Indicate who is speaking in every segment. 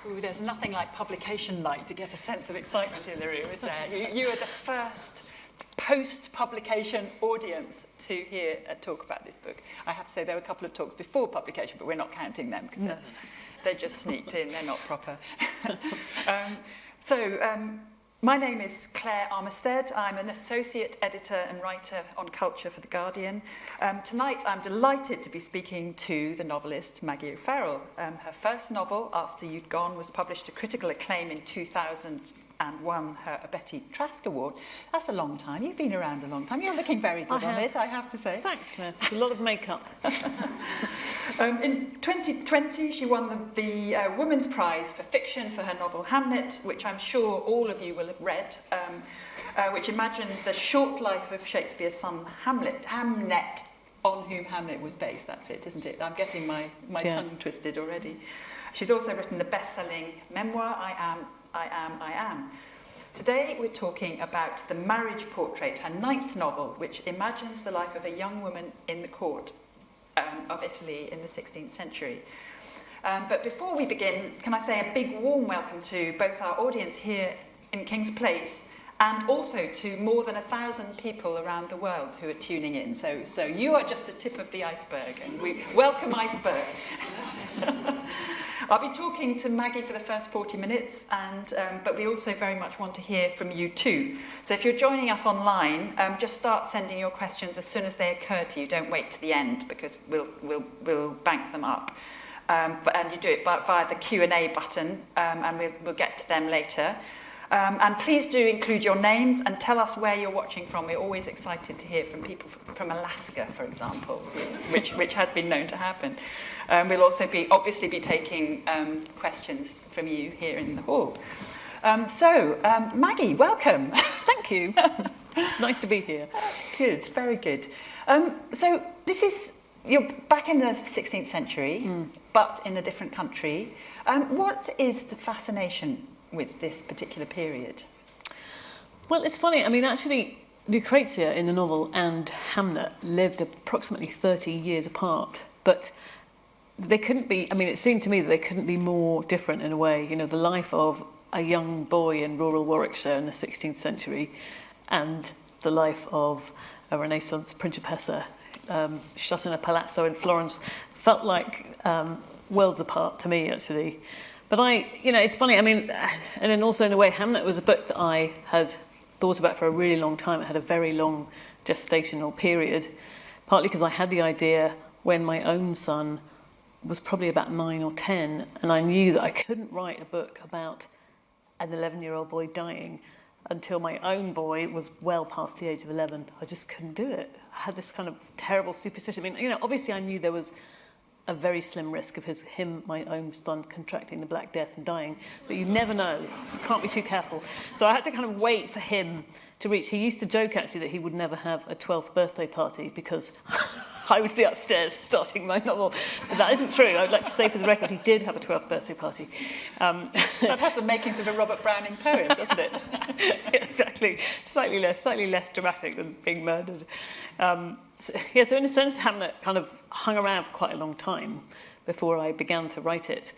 Speaker 1: Ooh, there's nothing like publication night to get a sense of excitement in the room, is there? You are the first post-publication audience to hear a talk about this book. I have to say there were a couple of talks before publication, but we're not counting them because they just sneaked in, they're not proper. My name is Claire Armistead. I'm an associate editor and writer on culture for The Guardian. Tonight I'm delighted to be speaking to the novelist Maggie O'Farrell. Her first novel, After You'd Gone, was published to critical acclaim in 2000 and won her a Betty Trask Award. That's a long time. You've been around a long time. You're looking very good on it, I have to say.
Speaker 2: Thanks, Claire. It's a lot of makeup.
Speaker 1: In 2020, she won the Women's Prize for Fiction for her novel Hamnet, which I'm sure all of you will have read, which imagined the short life of Shakespeare's son Hamnet, on whom Hamlet was based. That's it, isn't it? I'm getting my tongue twisted already. She's also written the best-selling memoir, I Am. Today we're talking about The Marriage Portrait, her 9th novel, which imagines the life of a young woman in the court of Italy in the 16th century. But before we begin, can I say a big warm welcome to both our audience here in King's Place and also to more than 1,000 people around the world who are tuning in. So you are just the tip of the iceberg, and we welcome iceberg. I'll be talking to Maggie for the first 40 minutes, but we also very much want to hear from you too. So if you're joining us online, just start sending your questions as soon as they occur to you. Don't wait to the end, because we'll bank them up. And you do it via the Q&A button, and we'll get to them later. And please do include your names and tell us where you're watching from. We're always excited to hear from people from Alaska, for example, which has been known to happen. We'll also obviously be taking questions from you here in the hall. Maggie, welcome.
Speaker 2: Thank you. It's nice to be here.
Speaker 1: Good, very good. So you're back in the 16th century, but in a different country. What is the fascination with this particular period?
Speaker 2: Well, it's funny. I mean, actually, Lucrezia in the novel and Hamnet lived approximately 30 years apart, but they couldn't be, I mean, it seemed to me that they couldn't be more different in a way. You know, the life of a young boy in rural Warwickshire in the 16th century and the life of a Renaissance principessa shut in a palazzo in Florence felt like worlds apart to me, actually. But it's funny, I mean, and then also in a way, Hamnet was a book that I had thought about for a really long time. It had a very long gestational period, partly because I had the idea when my own son was probably about 9 or 10, and I knew that I couldn't write a book about an 11-year-old boy dying until my own boy was well past the age of 11. I just couldn't do it. I had this kind of terrible superstition. I mean, obviously I knew there was a very slim risk of my own son, contracting the Black Death and dying. But you never know. You can't be too careful. So I had to kind of wait for him to reach. He used to joke, actually, that he would never have a 12th birthday party because I would be upstairs starting my novel. But that isn't true. I would like to say for the record, he did have a 12th birthday party.
Speaker 1: That has the makings of a Robert Browning poem, doesn't it?
Speaker 2: Exactly. Slightly less dramatic than being murdered. So in a sense, Hamnet kind of hung around for quite a long time before I began to write it.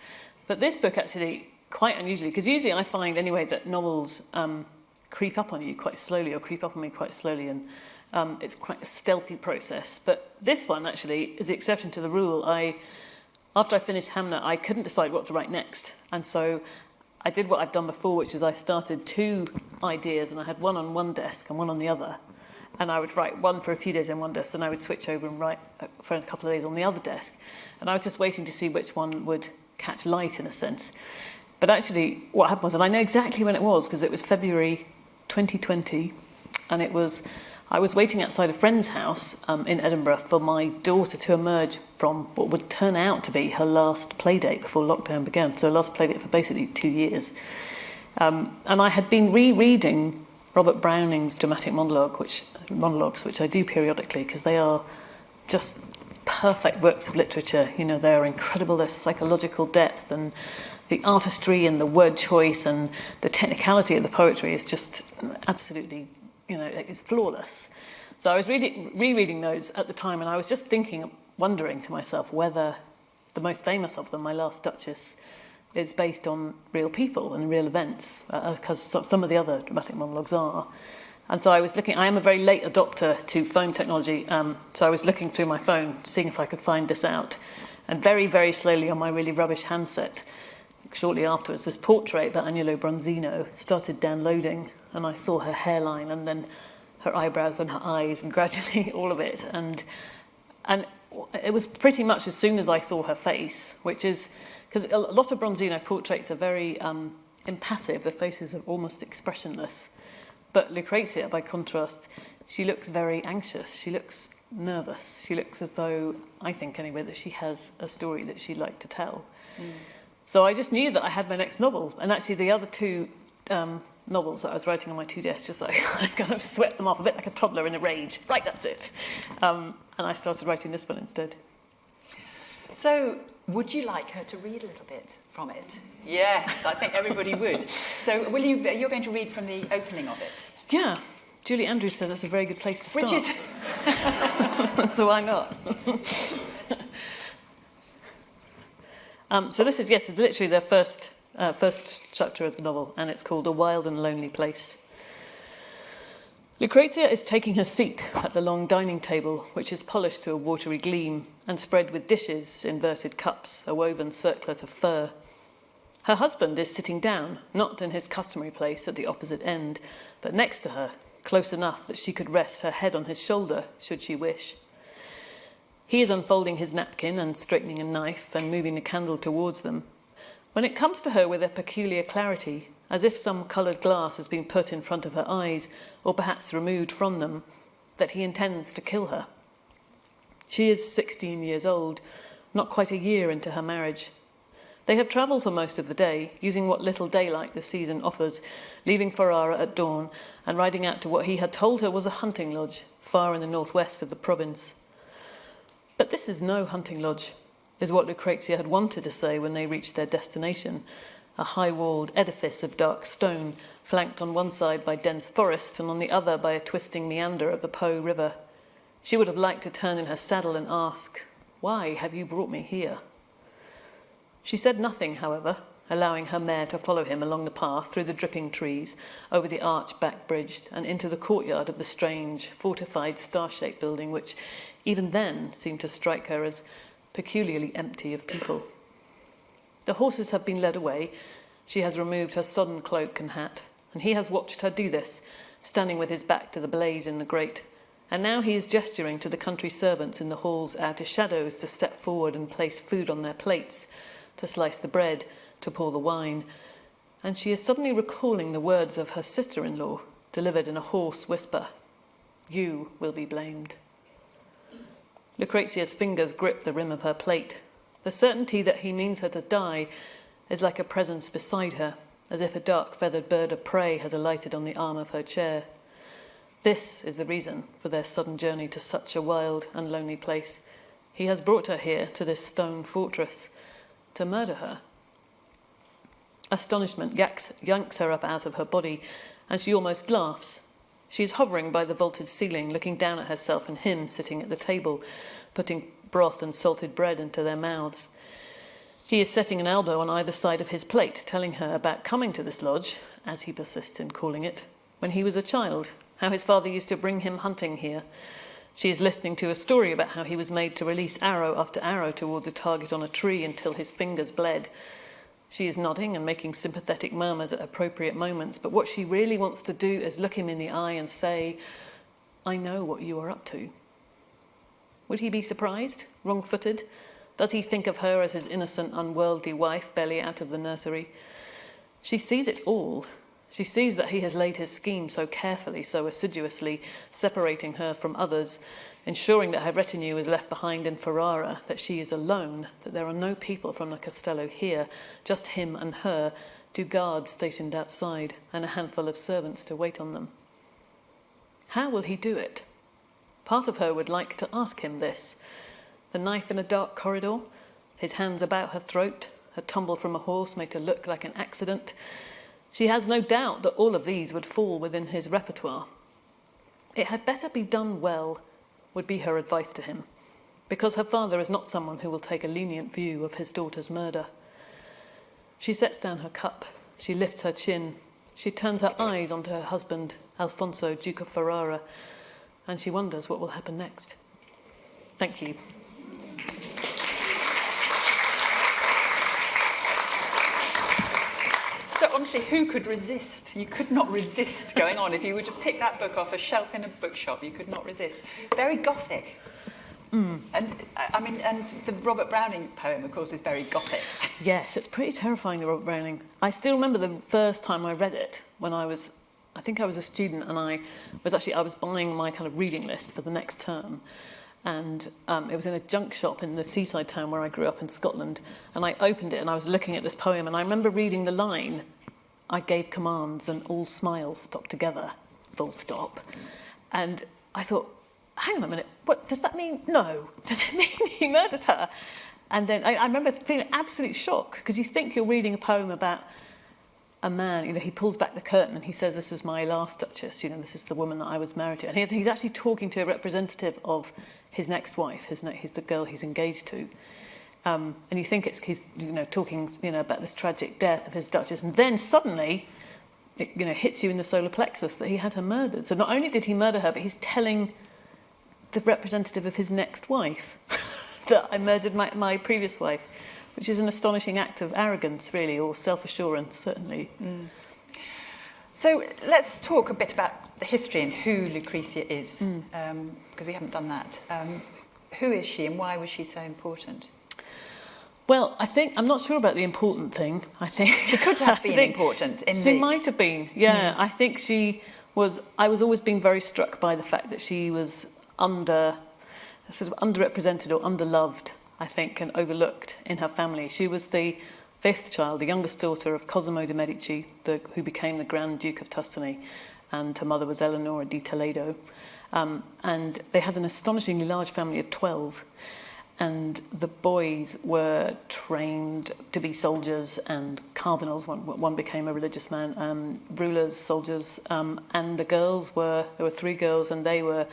Speaker 2: But this book actually, quite unusually, because usually I find anyway that novels creep up on you quite slowly, or creep up on me quite slowly, and it's quite a stealthy process. But this one actually is the exception to the rule. After I finished Hamnet, I couldn't decide what to write next. And so I did what I've done before, which is I started 2 ideas, and I had one on one desk and one on the other. And I would write one for a few days on one desk, then I would switch over and write for a couple of days on the other desk. And I was just waiting to see which one would catch light, in a sense. But actually, what happened was, and I know exactly when it was, because it was February 2020, and I was waiting outside a friend's house in Edinburgh for my daughter to emerge from what would turn out to be her last playdate before lockdown began. So her last playdate for basically 2 years. And I had been rereading Robert Browning's dramatic monologues, which I do periodically, because they are just perfect works of literature. You know, they are incredible. There's psychological depth, and the artistry and the word choice and the technicality of the poetry is just absolutely, it's flawless. So I was rereading those at the time, and I was just wondering to myself whether the most famous of them, My Last Duchess, is based on real people and real events, because some of the other dramatic monologues are. And so I am a very late adopter to phone technology, so I was looking through my phone, seeing if I could find this out. And very, very slowly on my really rubbish handset, shortly afterwards, this portrait by Agnolo Bronzino started downloading, and I saw her hairline and then her eyebrows and her eyes and gradually all of it. And it was pretty much as soon as I saw her face, which is, because a lot of Bronzino portraits are very impassive, the faces are almost expressionless. But Lucrezia, by contrast, she looks very anxious, she looks nervous, she looks as though, I think anyway, that she has a story that she'd like to tell. So I just knew that I had my next novel, and actually the other two novels that I was writing on my 2DS, just like I kind of swept them off a bit like a toddler in a rage. Right, that's it. And I started writing this one instead.
Speaker 1: So, would you like her to read a little bit from it? Yes, I think everybody would. So, you're going to read from the opening of it?
Speaker 2: Yeah. Julie Andrews says it's a very good place to start.
Speaker 1: Which is...
Speaker 2: So why not? So this is, yes, literally the first chapter of the novel, and it's called A Wild and Lonely Place. Lucrezia is taking her seat at the long dining table, which is polished to a watery gleam and spread with dishes, inverted cups, a woven circlet of fur. Her husband is sitting down, not in his customary place at the opposite end, but next to her, close enough that she could rest her head on his shoulder, should she wish. He is unfolding his napkin and straightening a knife and moving the candle towards them, when it comes to her with a peculiar clarity, as if some coloured glass has been put in front of her eyes, or perhaps removed from them, that he intends to kill her. She is 16 years old, not quite a year into her marriage. They have travelled for most of the day, using what little daylight the season offers, leaving Ferrara at dawn and riding out to what he had told her was a hunting lodge, far in the northwest of the province. But this is no hunting lodge, is what Lucrezia had wanted to say when they reached their destination, a high-walled edifice of dark stone, flanked on one side by dense forest and on the other by a twisting meander of the Po River. She would have liked to turn in her saddle and ask, "Why have you brought me here?" She said nothing, however, allowing her mare to follow him along the path through the dripping trees, over the arch back bridged, and into the courtyard of the strange, fortified, star-shaped building which, even then, seemed to strike her as peculiarly empty of people. The horses have been led away. She has removed her sodden cloak and hat, and he has watched her do this, standing with his back to the blaze in the grate. And now he is gesturing to the country servants in the hall's outer shadows to step forward and place food on their plates, to slice the bread, to pour the wine. And she is suddenly recalling the words of her sister-in-law, delivered in a hoarse whisper. "You will be blamed." Lucrezia's fingers grip the rim of her plate. The certainty that he means her to die is like a presence beside her, as if a dark feathered bird of prey has alighted on the arm of her chair. This is the reason for their sudden journey to such a wild and lonely place. He has brought her here to this stone fortress, to murder her. Astonishment yanks her up out of her body, and she almost laughs. She is hovering by the vaulted ceiling, looking down at herself and him sitting at the table, putting broth and salted bread into their mouths. He is setting an elbow on either side of his plate, telling her about coming to this lodge, as he persists in calling it, when he was a child, how his father used to bring him hunting here. She is listening to a story about how he was made to release arrow after arrow towards a target on a tree until his fingers bled. She is nodding and making sympathetic murmurs at appropriate moments, but what she really wants to do is look him in the eye and say, "I know what you are up to." Would he be surprised? Wrong-footed? Does he think of her as his innocent, unworldly wife, barely out of the nursery? She sees it all. She sees that he has laid his scheme so carefully, so assiduously, separating her from others, ensuring that her retinue is left behind in Ferrara, that she is alone, that there are no people from the Castello here, just him and her, 2 guards stationed outside, and a handful of servants to wait on them. How will he do it? Part of her would like to ask him this. The knife in a dark corridor, his hands about her throat, her tumble from a horse made to look like an accident. She has no doubt that all of these would fall within his repertoire. It had better be done well, would be her advice to him, because her father is not someone who will take a lenient view of his daughter's murder. She sets down her cup. She lifts her chin. She turns her eyes onto her husband, Alfonso, Duke of Ferrara, and she wonders what will happen next. Thank you.
Speaker 1: So honestly, who could resist? You could not resist going on. If you were to pick that book off a shelf in a bookshop, you could not resist. Very Gothic. And the Robert Browning poem, of course, is very Gothic.
Speaker 2: Yes, it's pretty terrifying, the Robert Browning. I still remember the first time I read it when I was a student, and I was buying my kind of reading list for the next term. And it was in a junk shop in the seaside town where I grew up in Scotland. And I opened it and I was looking at this poem, and I remember reading the line, "I gave commands and all smiles stopped together, full stop." And I thought, hang on a minute, what does that mean? No. Does it mean he murdered her? And then I remember feeling absolute shock, because you think you're reading a poem about a man, he pulls back the curtain and he says, "This is my last duchess, this is the woman that I was married to." And he's actually talking to a representative of his next wife, he's the girl he's engaged to. And you think he's talking, about this tragic death of his duchess. And then suddenly, it, hits you in the solar plexus that he had her murdered. So not only did he murder her, but he's telling the representative of his next wife that I murdered my previous wife, which is an astonishing act of arrogance, really, or self-assurance, certainly.
Speaker 1: So let's talk a bit about the history and who Lucretia is, because we haven't done that. Who is she and why was she so important?
Speaker 2: Well, I'm not sure about the important thing. I think
Speaker 1: she could have been important.
Speaker 2: She might have been, yeah. I think I was always being very struck by the fact that she was underrepresented or underloved, I think, and overlooked in her family. She was the fifth child, the youngest daughter of Cosimo de' Medici, who became the Grand Duke of Tuscany, and her mother was Eleonora di Toledo. And they had an astonishingly large family of 12, and the boys were trained to be soldiers and cardinals. One became a religious man, rulers, soldiers, and the girls there were 3 girls, and they were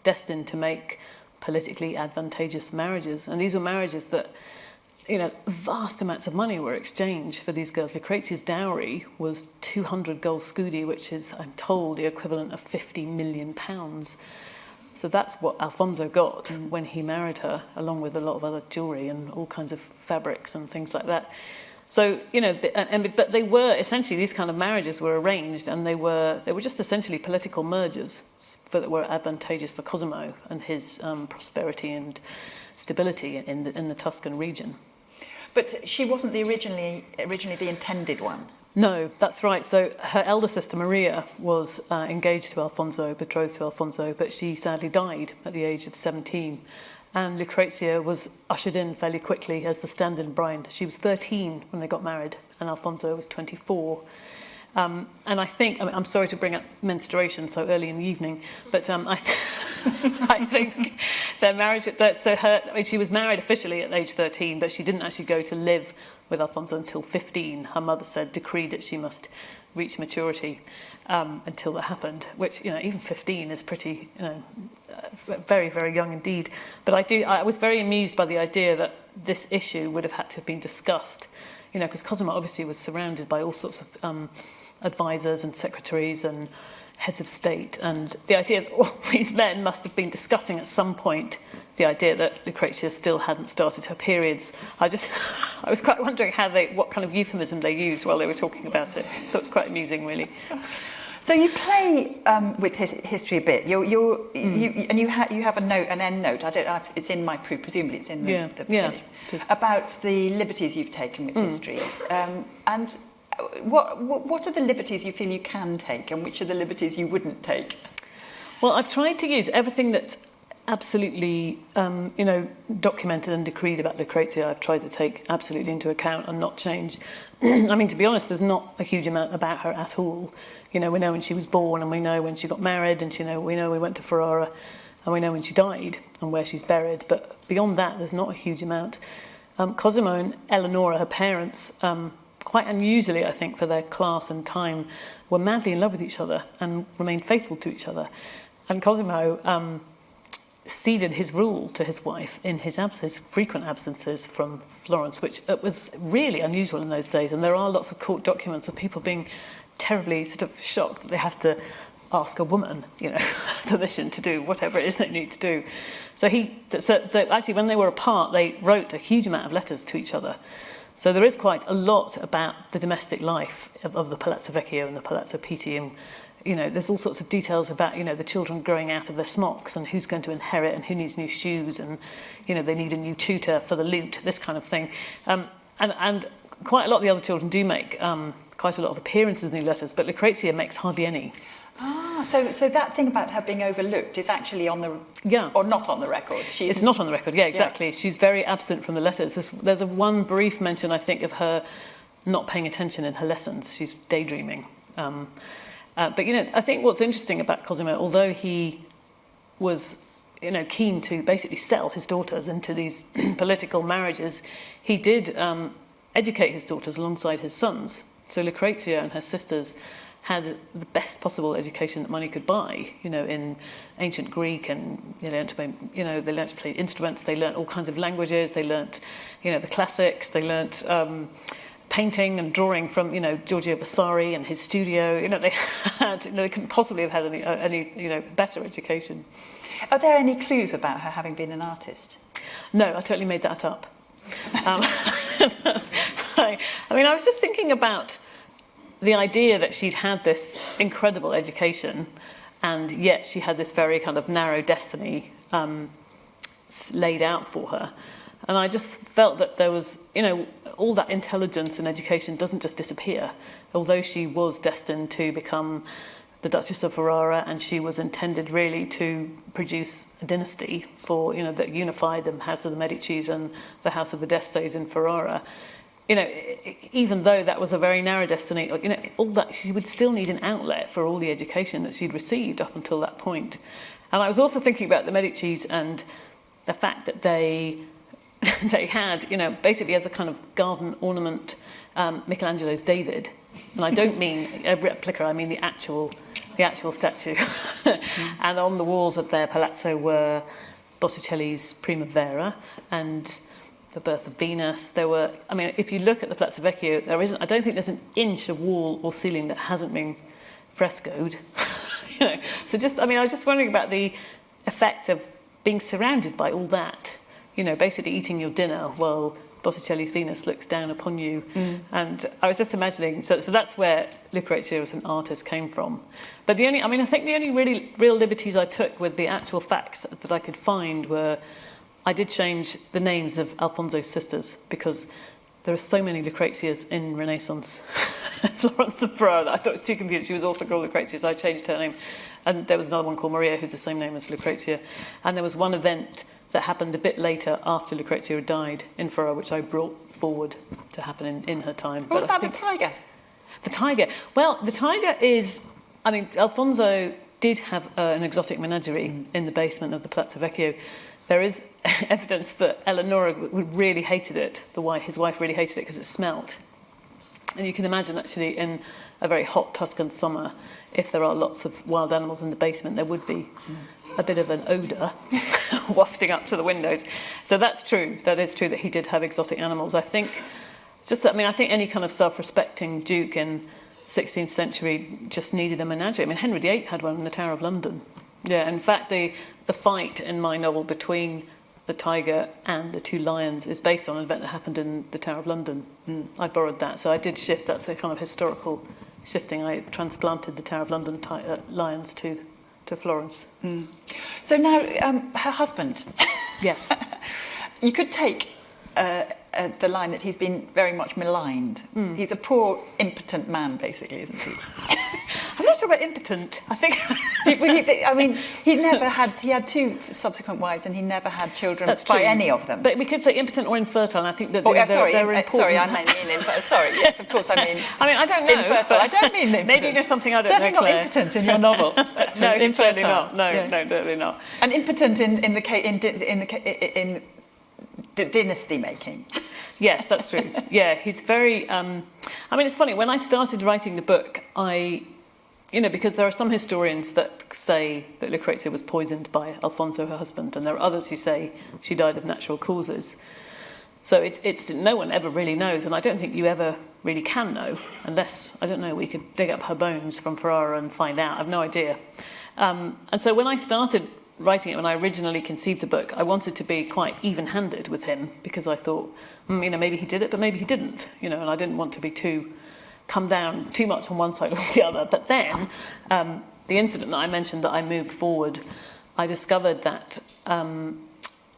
Speaker 2: destined to make politically advantageous marriages. And these were marriages that, vast amounts of money were exchanged for these girls. Lucrezia's dowry was 200 gold scudi, which is, I'm told, the equivalent of £50 million. So that's what Alfonso got when he married her, along with a lot of other jewellery and all kinds of fabrics and things like that. So, but they were essentially, these kind of marriages were arranged, and they were just essentially political mergers that were advantageous for Cosimo and his prosperity and stability in the Tuscan region.
Speaker 1: But she wasn't originally the intended one.
Speaker 2: No, that's right. So her elder sister Maria was engaged to Alfonso, betrothed to Alfonso, but she sadly died at the age of 17. And Lucrezia was ushered in fairly quickly as the stand-in bride. She was 13 when they got married, and Alfonso was 24. And I think, I'm sorry to bring up menstruation so early in the evening, but I think their marriage, she was married officially at age 13, but she didn't actually go to live with Alfonso until 15. Her mother decreed that she must reach maturity until that happened, which, even 15 is pretty, very, very young indeed. But I was very amused by the idea that this issue would have had to have been discussed, because Cosimo obviously was surrounded by all sorts of advisors and secretaries and heads of state, and the idea that all these men must have been discussing at some point the idea that Lucrezia still hadn't started her periods. I was quite wondering what kind of euphemism they used while they were talking about it. That was quite amusing, really.
Speaker 1: So you play with history a bit. You have a note, an end note. I don't know if it's in my proof. Presumably it's in the finish, about the liberties you've taken with history. And what are the liberties you feel you can take, and which are the liberties you wouldn't take?
Speaker 2: Well, I've tried to use everything that's absolutely, documented and decreed about Lucrezia. I've tried to take absolutely into account and not change. To be honest, there's not a huge amount about her at all. We know when she was born, and we know when she got married, and we know we went to Ferrara, and we know when she died and where she's buried. But beyond that, there's not a huge amount. Cosimo and Eleonora, her parents, quite unusually, I think, for their class and time, were madly in love with each other and remained faithful to each other. And Cosimo ceded his rule to his wife in his frequent absences from Florence, which was really unusual in those days. And there are lots of court documents of people being terribly sort of shocked that they have to ask a woman, permission to do whatever it is they need to do. So actually, when they were apart, they wrote a huge amount of letters to each other. So there is quite a lot about the domestic life of the Palazzo Vecchio and the Palazzo Pitti, and there's all sorts of details about the children growing out of their smocks and who's going to inherit and who needs new shoes, and they need a new tutor for the lute, this kind of thing. And quite a lot of the other children do make quite a lot of appearances in the letters, but Lucrezia makes hardly any.
Speaker 1: So that thing about her being overlooked is actually on the or not on the record.
Speaker 2: It's not on the record. Yeah, exactly. Yeah. She's very absent from the letters. There's a one brief mention, I think, of her not paying attention in her lessons. She's daydreaming. But I think what's interesting about Cosimo, although he was keen to basically sell his daughters into these political marriages, he did educate his daughters alongside his sons. So Lucrezia and her sisters had the best possible education that money could buy, in ancient Greek, and they learned to play instruments, they learnt all kinds of languages, they learnt, the classics, they learnt painting and drawing from, Giorgio Vasari and his studio. They had, they couldn't possibly have had any better education.
Speaker 1: Are there any clues about her having been an artist?
Speaker 2: No, I totally made that up. I was just thinking about the idea that she'd had this incredible education, and yet she had this very kind of narrow destiny laid out for her. And I just felt that there was, all that intelligence and education doesn't just disappear. Although she was destined to become the Duchess of Ferrara, and she was intended really to produce a dynasty for, that unified the House of the Medicis and the House of the D'Estes in Ferrara. Even though that was a very narrow destiny, all that, she would still need an outlet for all the education that she'd received up until that point. And I was also thinking about the Medicis and the fact that they had, basically as a kind of garden ornament, Michelangelo's David. And I don't mean a replica, I mean the actual statue. And on the walls of their palazzo were Botticelli's Primavera and the Birth of Venus. There were, if you look at the Palazzo Vecchio, I don't think there's an inch of wall or ceiling that hasn't been frescoed. So I was just wondering about the effect of being surrounded by all that. Basically eating your dinner while Botticelli's Venus looks down upon you. And I was just imagining, so that's where Lucrezia as an artist came from. But I think the only really real liberties I took with the actual facts that I could find were, I did change the names of Alfonso's sisters, because there are so many Lucrezias in Renaissance Florence and Ferrara that I thought it was too confusing. She was also called Lucrezia, so I changed her name. And there was another one called Maria, who's the same name as Lucrezia. And there was one event that happened a bit later after Lucrezia had died in Ferrara, which I brought forward to happen in her time.
Speaker 1: What about the tiger?
Speaker 2: The tiger. Well, the tiger is... Alfonso did have an exotic menagerie in the basement of the Palazzo Vecchio. There is evidence that Eleonora really hated it. His wife really hated it because it smelt. And you can imagine, actually, in a very hot Tuscan summer, if there are lots of wild animals in the basement, there would be a bit of an odour wafting up to the windows. So that's true. That is true that he did have exotic animals. I think any kind of self-respecting duke in 16th century just needed a menagerie. Henry VIII had one in the Tower of London. Yeah, in fact, the fight in my novel between the tiger and the two lions is based on an event that happened in the Tower of London. I borrowed that, so I did shift. That's a kind of historical shifting. I transplanted the Tower of London lions to Florence.
Speaker 1: So now, her husband.
Speaker 2: Yes.
Speaker 1: You could take the line that he's been very much maligned. He's a poor, impotent man, basically, isn't he?
Speaker 2: I'm not sure about impotent. I think...
Speaker 1: he had two subsequent wives, and he never had children by any of them.
Speaker 2: But we could say impotent or infertile, and I think that
Speaker 1: they're
Speaker 2: important.
Speaker 1: Sorry, I mean infertile. Sorry, yes, of course, I mean...
Speaker 2: I don't know.
Speaker 1: Infertile. I don't mean impotent.
Speaker 2: Maybe there's something I don't
Speaker 1: certainly
Speaker 2: know, Claire.
Speaker 1: Not impotent in your novel.
Speaker 2: No, certainly not. No, certainly not.
Speaker 1: And impotent in dynasty making.
Speaker 2: Yes, that's true. Yeah, he's very... it's funny, when I started writing the book, I because there are some historians that say that Lucrezia was poisoned by Alfonso, her husband, and there are others who say she died of natural causes. So it's no one ever really knows, and I don't think you ever really can know, unless, I don't know, we could dig up her bones from Ferrara and find out. I've no idea. And so when I started writing it, when I originally conceived the book, I wanted to be quite even-handed with him, because I thought, maybe he did it, but maybe he didn't, and I didn't want to be come down too much on one side or the other. But then, the incident that I mentioned that I moved forward, I discovered that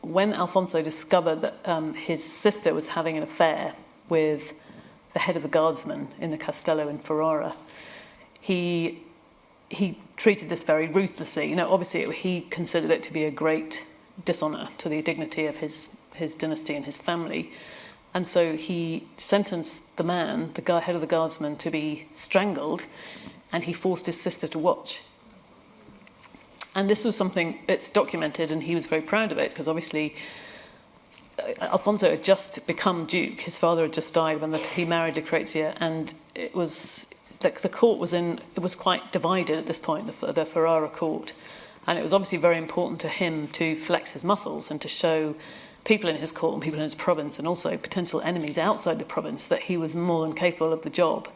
Speaker 2: when Alfonso discovered that his sister was having an affair with the head of the guardsmen in the Castello in Ferrara, he treated this very ruthlessly. Obviously he considered it to be a great dishonour to the dignity of his dynasty and his family. And so he sentenced the man, the head of the guardsmen, to be strangled, and he forced his sister to watch. And this was something that's documented, and he was very proud of it, because obviously Alfonso had just become duke. His father had just died when he married Lucrezia, and it was the court was quite divided at this point, the Ferrara court, and it was obviously very important to him to flex his muscles and to show people in his court and people in his province, and also potential enemies outside the province, that he was more than capable of the job.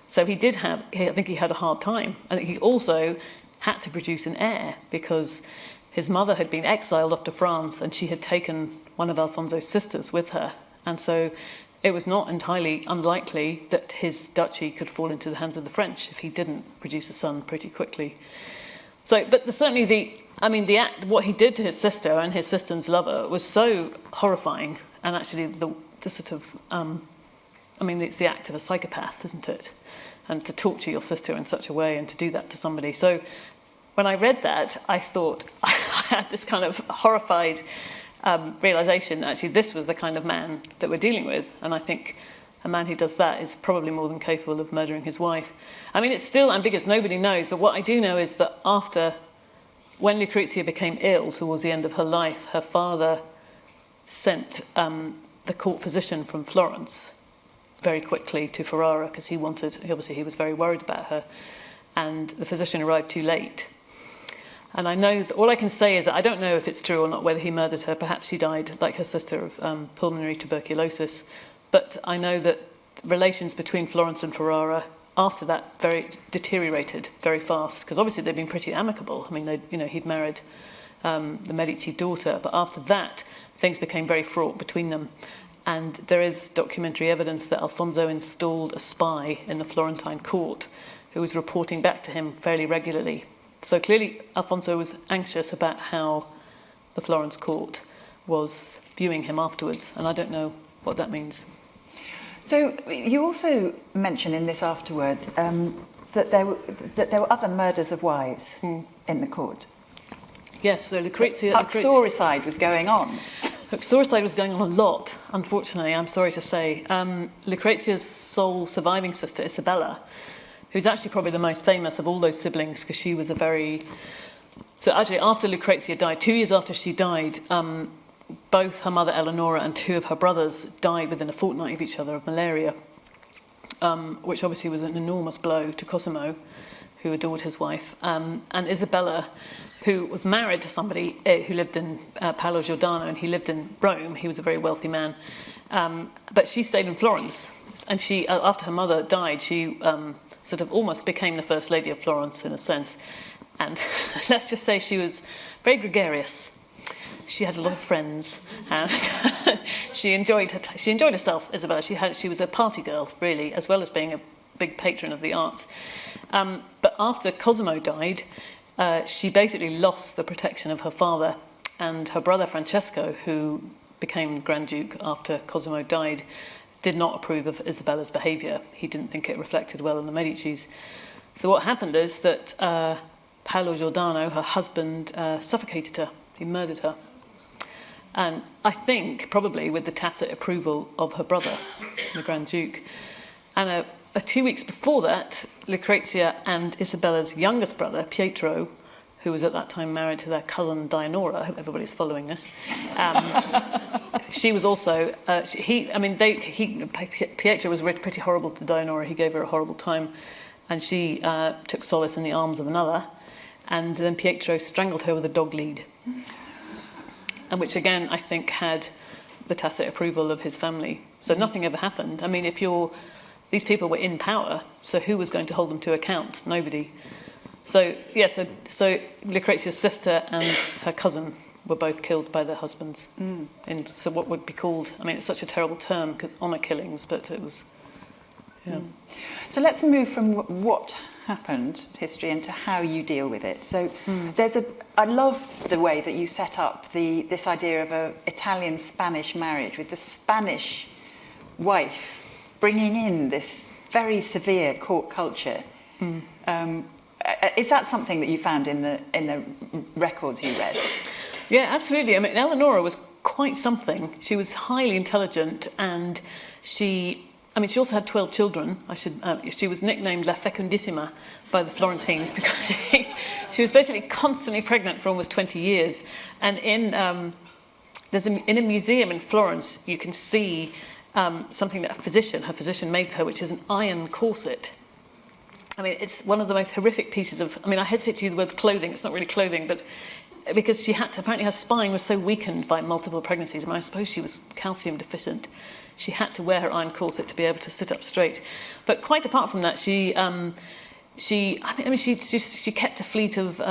Speaker 2: So I think he had a hard time. And he also had to produce an heir, because his mother had been exiled off to France, and she had taken one of Alfonso's sisters with her. And so it was not entirely unlikely that his duchy could fall into the hands of the French if he didn't produce a son pretty quickly. So, but certainly the act, what he did to his sister and his sister's lover was so horrifying, and actually the sort of, it's the act of a psychopath, isn't it? And to torture your sister in such a way and to do that to somebody. So when I read that, I thought, I had this kind of horrified realisation that actually this was the kind of man that we're dealing with. And I think a man who does that is probably more than capable of murdering his wife. It's still ambiguous, nobody knows, but what I do know is that when Lucrezia became ill towards the end of her life, her father sent the court physician from Florence very quickly to Ferrara, because he was very worried about her, and the physician arrived too late. And I know that all I can say is that I don't know if it's true or not, whether he murdered her. Perhaps she died, like her sister, of pulmonary tuberculosis. But I know that relations between Florence and Ferrara after that very deteriorated very fast, because obviously they'd been pretty amicable. He'd married the Medici daughter, but after that things became very fraught between them. And there is documentary evidence that Alfonso installed a spy in the Florentine court who was reporting back to him fairly regularly. So clearly Alfonso was anxious about how the Florence court was viewing him afterwards, and I don't know what that means.
Speaker 3: So you also mention in this afterword that there were other murders of wives in the court.
Speaker 2: Yes, so Lucrezia...
Speaker 3: Uxoricide was going on.
Speaker 2: Uxoricide was going on a lot, unfortunately, I'm sorry to say. Lucrezia's sole surviving sister, Isabella, who's actually probably the most famous of all those siblings, because she was So actually, after Lucrezia died, 2 years after she died, both her mother Eleonora and two of her brothers died within a fortnight of each other of malaria, which obviously was an enormous blow to Cosimo, who adored his wife. And Isabella, who was married to somebody who lived in Paolo Giordano, and he lived in Rome. He was a very wealthy man. But she stayed in Florence. And she, after her mother died, she sort of almost became the first lady of Florence in a sense. And let's just say she was very gregarious. She had a lot of friends, and she enjoyed herself, Isabella. She was a party girl, really, as well as being a big patron of the arts. But after Cosimo died, she basically lost the protection of her father, and her brother Francesco, who became Grand Duke after Cosimo died, did not approve of Isabella's behaviour. He didn't think it reflected well on the Medicis. So what happened is that Paolo Giordano, her husband, suffocated her. He murdered her. And I think probably with the tacit approval of her brother, the Grand Duke. And 2 weeks before that, Lucrezia and Isabella's youngest brother, Pietro, who was at that time married to their cousin Dianora. I hope everybody's following this. She was also, Pietro was pretty horrible to Dianora. He gave her a horrible time, and she took solace in the arms of another, and then Pietro strangled her with a dog lead, and which again I think had the tacit approval of his family. So nothing ever happened. I mean, these people were in power, so who was going to hold them to account? Nobody. So so Lucrezia's sister and her cousin were both killed by their husbands in so what would be called, I mean, it's such a terrible term, because honour killings, but it was, yeah.
Speaker 3: So let's move from what happened, history, into how you deal with it. So I love the way that you set up this idea of an Italian-Spanish marriage, with the Spanish wife bringing in this very severe court culture. Is that something that you found in the records you read?
Speaker 2: Yeah, absolutely. I mean, Eleonora was quite something. She was highly intelligent, and she also had 12 children. She was nicknamed La Fecundissima by the Florentines because she was basically constantly pregnant for almost 20 years. And in a museum in Florence, you can see something that her physician made for her, which is an iron corset. I mean, it's one of the most horrific pieces of... I mean, I hesitate to use the word clothing. It's not really clothing, but because she had to... Apparently her spine was so weakened by multiple pregnancies. I mean, I suppose she was calcium deficient. She had to wear her iron corset to be able to sit up straight. But quite apart from that, she kept a fleet of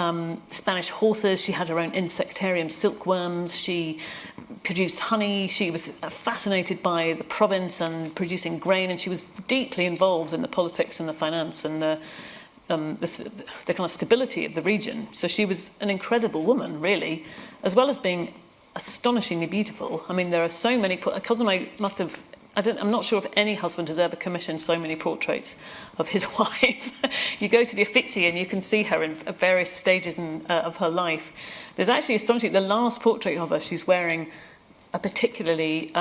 Speaker 2: Spanish horses. She had her own insectarium, silkworms. She produced honey. She was fascinated by the province and producing grain, and she was deeply involved in the politics and the finance and the kind of stability of the region. So she was an incredible woman, really, as well as being astonishingly beautiful. I mean, there are so many... Cosimo must have... I'm not sure if any husband has ever commissioned so many portraits of his wife. You go to the Uffizi and you can see her in various stages of her life. There's actually astonishing... The last portrait of her, she's wearing a particularly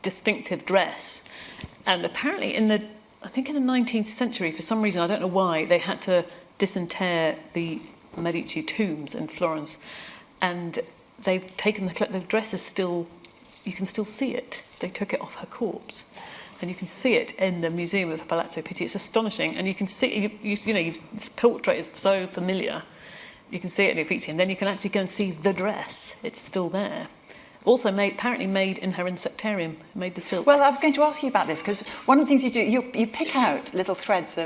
Speaker 2: distinctive dress. And apparently in the 19th century, for some reason, I don't know why, they had to disinter the Medici tombs in Florence. And they've taken the dress is still... You can still see it. They took it off her corpse, and you can see it in the Museum of Palazzo Pitti. It's astonishing, and you can see, this portrait is so familiar. You can see it in the Uffizi, and then you can actually go and see the dress. It's still there. Also apparently made in her insectarium, made the silk.
Speaker 3: Well, I was going to ask you about this, because one of the things you do, you pick out little threads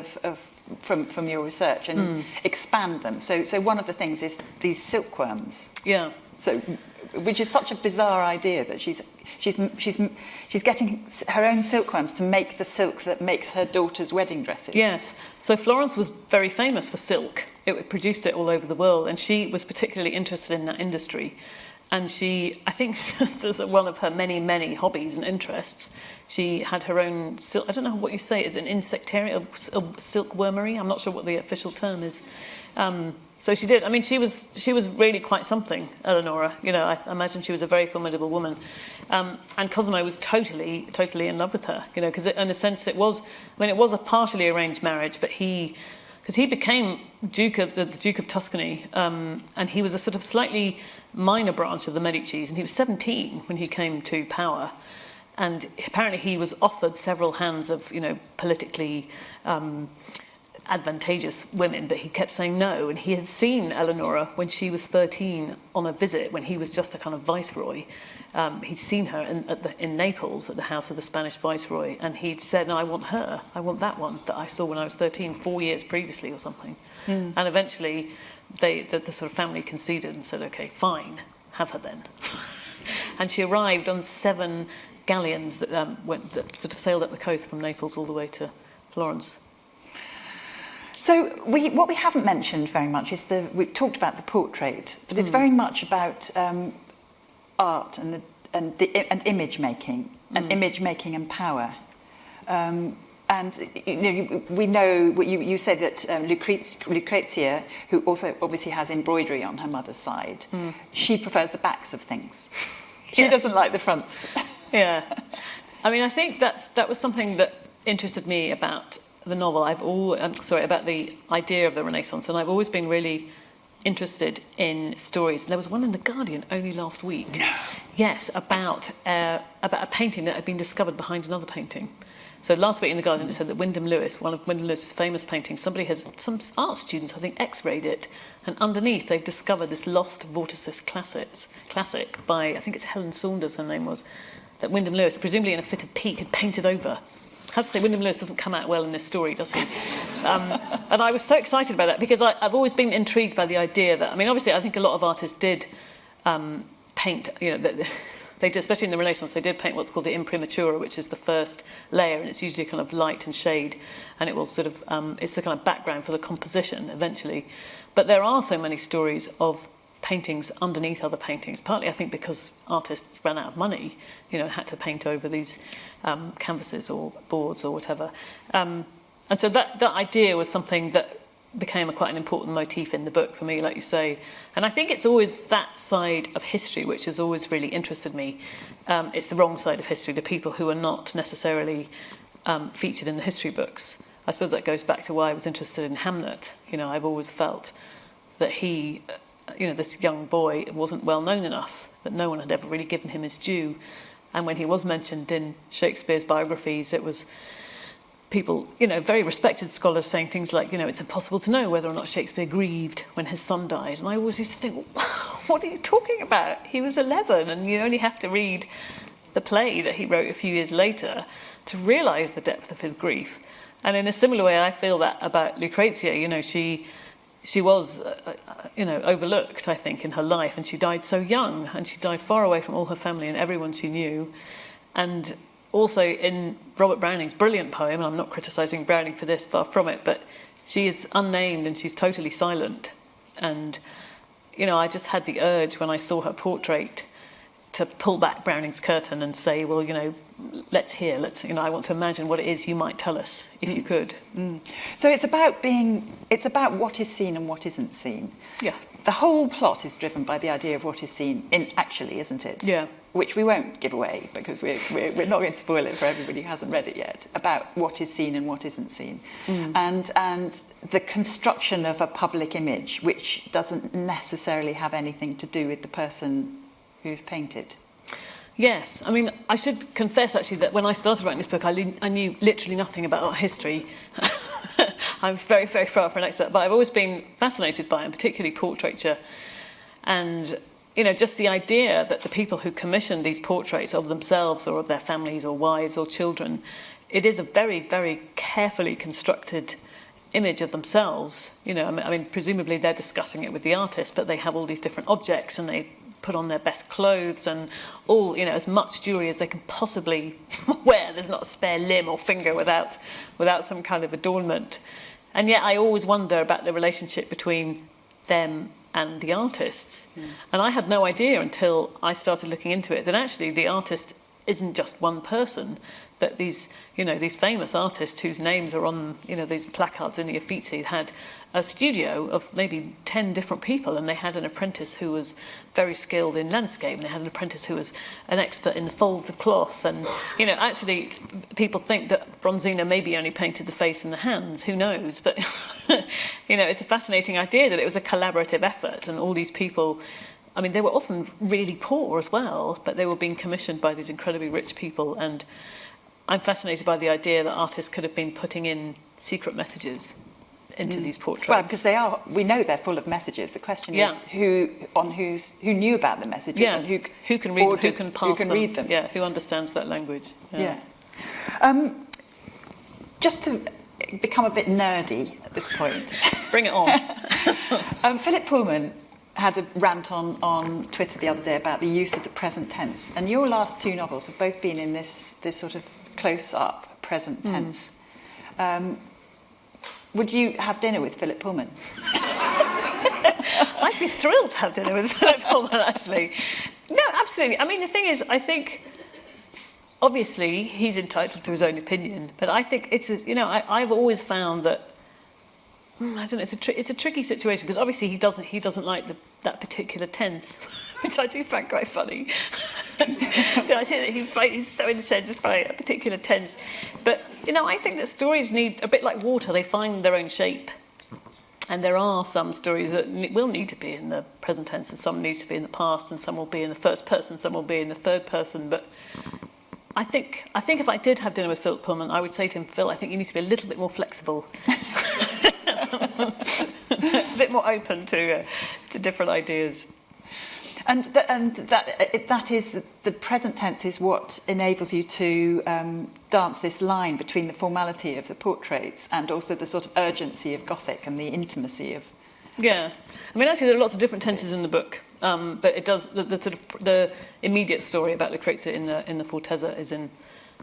Speaker 3: from your research and expand them. So one of the things is these silkworms.
Speaker 2: Yeah.
Speaker 3: So, which is such a bizarre idea that she's getting her own silkworms to make the silk that makes her daughter's wedding dresses.
Speaker 2: Yes. So Florence was very famous for silk. It produced it all over the world, and she was particularly interested in that industry. And I think this is one of her many, many hobbies and interests. She had her own silk. I don't know what you say. Is it an insectarium, a silkwormery? I'm not sure what the official term is. So she did. I mean, she was really quite something, Eleonora. I imagine she was a very formidable woman. And Cosimo was totally in love with her, because in a sense it was a partially arranged marriage, but because he became the Duke of Tuscany, and he was a sort of slightly minor branch of the Medicis, and he was 17 when he came to power. And apparently he was offered several hands of, politically advantageous women, but he kept saying no. And he had seen Eleonora when she was 13 on a visit, when he was just a kind of viceroy. He'd seen her in Naples at the house of the Spanish viceroy, and he'd said, no, I want her. I want that one that I saw when I was 13, 4 years previously or something. And eventually the sort of family conceded and said, OK, fine, have her then. And she arrived on 7 galleons that sort of sailed up the coast from Naples all the way to Florence.
Speaker 3: So what we haven't mentioned very much is we've talked about the portrait, but it's very much about art and image making, and image making and power. And we know you said that Lucrezia, who also obviously has embroidery on her mother's side, she prefers the backs of things. She doesn't like the fronts.
Speaker 2: Yeah, I mean, I think that was something that interested me about the novel. About the idea of the Renaissance, and I've always been really interested in stories. There was one in The Guardian only last week. No. Yes, about a painting that had been discovered behind another painting. So last week in The Guardian it said that Wyndham Lewis, one of Wyndham Lewis's famous paintings, some art students, I think, x-rayed it, and underneath they've discovered this lost Vorticist classic by, I think it's Helen Saunders, her name was, that Wyndham Lewis, presumably in a fit of pique, had painted over. I have to say, Wyndham Lewis doesn't come out well in this story, does he? And I was so excited about that because I've always been intrigued by the idea that, I mean, obviously, I think a lot of artists did paint, you know, they did, especially in the Renaissance, they did paint what's called the imprimatura, which is the first layer, and it's usually kind of light and shade, and it will sort of, it's the kind of background for the composition eventually. But there are so many stories of paintings underneath other paintings, partly I think because artists ran out of money, you know, had to paint over these canvases or boards or whatever. And so that idea was something that became quite an important motif in the book for me, like you say. And I think it's always that side of history which has always really interested me. It's the wrong side of history, the people who are not necessarily featured in the history books. I suppose that goes back to why I was interested in Hamnet. You know, I've always felt that he, you know, this young boy wasn't well known enough, that no one had ever really given him his due. And when he was mentioned in Shakespeare's biographies, it was people, you know, very respected scholars saying things like, you know, it's impossible to know whether or not Shakespeare grieved when his son died. And I always used to think, wow, what are you talking about? He was 11, and you only have to read the play that he wrote a few years later to realise the depth of his grief. And in a similar way, I feel that about Lucrezia. You know, she was, you know, overlooked, I think, in her life, and she died so young, and she died far away from all her family and everyone she knew. And also in Robert Browning's brilliant poem, and I'm not criticising Browning for this, far from it, but she is unnamed and she's totally silent. And, you know, I just had the urge when I saw her portrait to pull back Browning's curtain and say, well, you know, let's, you know, I want to imagine what it is you might tell us, if you could.
Speaker 3: So it's about what is seen and what isn't seen.
Speaker 2: Yeah.
Speaker 3: The whole plot is driven by the idea of what is seen actually, isn't it?
Speaker 2: Yeah.
Speaker 3: Which we won't give away because we're not going to spoil it for everybody who hasn't read it yet, about what is seen and what isn't seen. And the construction of a public image which doesn't necessarily have anything to do with the person who's painted.
Speaker 2: Yes, I mean, I should confess actually that when I started writing this book, I knew literally nothing about art history. I'm very, very far from an expert, but I've always been fascinated by it, and particularly portraiture. And, you know, just the idea that the people who commission these portraits of themselves or of their families or wives or children, it is a very, very carefully constructed image of themselves. You know, I mean, presumably they're discussing it with the artist, but they have all these different objects and they put on their best clothes and all, you know, as much jewellery as they can possibly wear. There's not a spare limb or finger without some kind of adornment. And yet I always wonder about the relationship between them and the artists. And I had no idea until I started looking into it that actually the artist isn't just one person, that these, you know, these famous artists whose names are on, you know, these placards in the Uffizi had a studio of maybe 10 different people, and they had an apprentice who was very skilled in landscape, and they had an apprentice who was an expert in the folds of cloth. And, you know, actually people think that Bronzino maybe only painted the face and the hands, who knows? But, you know, it's a fascinating idea that it was a collaborative effort, and all these people, I mean, they were often really poor as well, but they were being commissioned by these incredibly rich people. And I'm fascinated by the idea that artists could have been putting in secret messages into these portraits. Well,
Speaker 3: because we know they're full of messages. The question is who knew about the messages and who can read them,
Speaker 2: who can pass them.
Speaker 3: Read them.
Speaker 2: Yeah, who understands that language.
Speaker 3: Yeah. Just to become a bit nerdy at this point.
Speaker 2: Bring it on.
Speaker 3: Philip Pullman had a rant on Twitter the other day about the use of the present tense. And your last two novels have both been in this sort of close-up present tense. Would you have dinner with Philip Pullman?
Speaker 2: I'd be thrilled to have dinner with Philip Pullman, actually. No, absolutely. I mean, the thing is, I think, obviously, he's entitled to his own opinion, but I think you know, I've always found that, I don't know, it's a tricky situation, because obviously he doesn't like that particular tense, which I do find quite funny. I think that he's so incensed by a particular tense. But, you know, I think that stories need, a bit like water, they find their own shape. And there are some stories that will need to be in the present tense, and some need to be in the past, and some will be in the first person, some will be in the third person. But I think if I did have dinner with Philip Pullman, I would say to him, Phil, I think you need to be a little bit more flexible, a bit more open to different ideas.
Speaker 3: And that is the present tense is what enables you to dance this line between the formality of the portraits and also the sort of urgency of Gothic and the intimacy of.
Speaker 2: Yeah, I mean, actually, there are lots of different tenses in the book, but it does the sort of the immediate story about Lucrezia in the Fortezza is in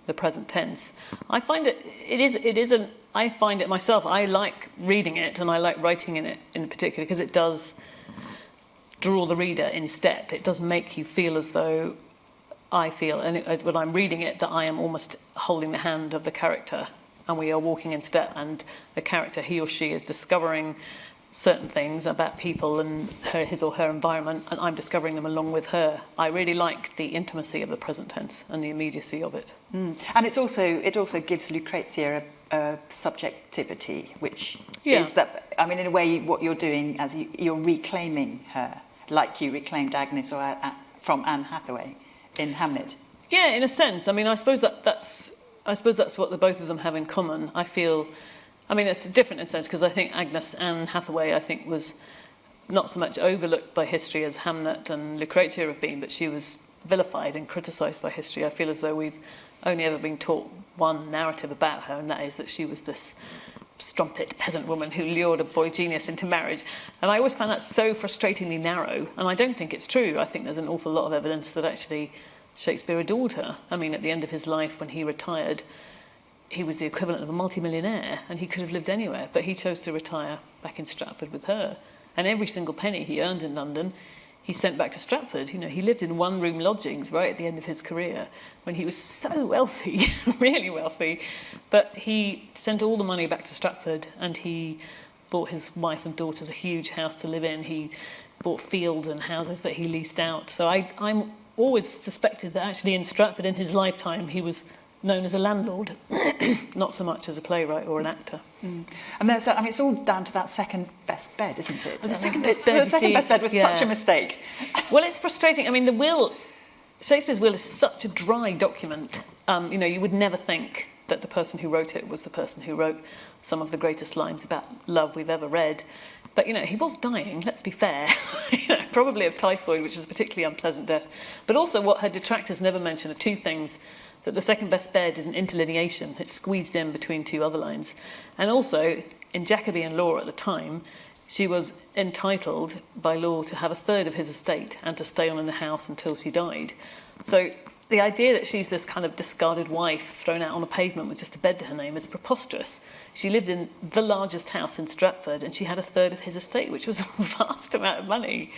Speaker 2: the present tense. I find I find it myself. I like reading it and I like writing in it in particular because it does draw the reader in step. It does make you feel as though I feel, and when I'm reading it, that I am almost holding the hand of the character and we are walking in step, and the character, he or she, is discovering certain things about people and his or her environment, and I'm discovering them along with her. I really like the intimacy of the present tense and the immediacy of it.
Speaker 3: And it also gives Lucrezia a subjectivity, which is that, I mean, in a way, what you're doing as you're reclaiming her, like you reclaimed Agnes from Anne Hathaway in Hamnet.
Speaker 2: Yeah, in a sense. I mean, I suppose that's what the both of them have in common. I feel, I mean, it's different in a sense because I think Anne Hathaway, I think, was not so much overlooked by history as Hamnet and Lucrezia have been, but she was vilified and criticised by history. I feel as though we've only ever been taught one narrative about her, and that is that she was this strumpet peasant woman who lured a boy genius into marriage. And I always found that so frustratingly narrow, and I don't think it's true. I think there's an awful lot of evidence that actually Shakespeare adored her. I mean, at the end of his life, when he retired, he was the equivalent of a multimillionaire, and he could have lived anywhere, but he chose to retire back in Stratford with her. And every single penny he earned in London, he sent back to Stratford. You know, he lived in one-room lodgings right at the end of his career when he was so wealthy, really wealthy. But he sent all the money back to Stratford, and he bought his wife and daughters a huge house to live in. He bought fields and houses that he leased out. So I'm always suspected that actually in Stratford in his lifetime he was known as a landlord, not so much as a playwright or an actor.
Speaker 3: And there's that, I mean, it's all down to that second best bed, isn't it?
Speaker 2: The second best bed,
Speaker 3: the second best bed was such a mistake.
Speaker 2: Well, it's frustrating. I mean, Shakespeare's will is such a dry document. You know, you would never think that the person who wrote it was the person who wrote some of the greatest lines about love we've ever read. But, you know, he was dying, let's be fair, probably of typhoid, which is a particularly unpleasant death. But also what her detractors never mention are two things: that the second best bed is an interlineation. It's squeezed in between two other lines. And also, in Jacobean law at the time, she was entitled by law to have a third of his estate and to stay on in the house until she died. So the idea that she's this kind of discarded wife thrown out on the pavement with just a bed to her name is preposterous. She lived in the largest house in Stratford, and she had a third of his estate, which was a vast amount of money.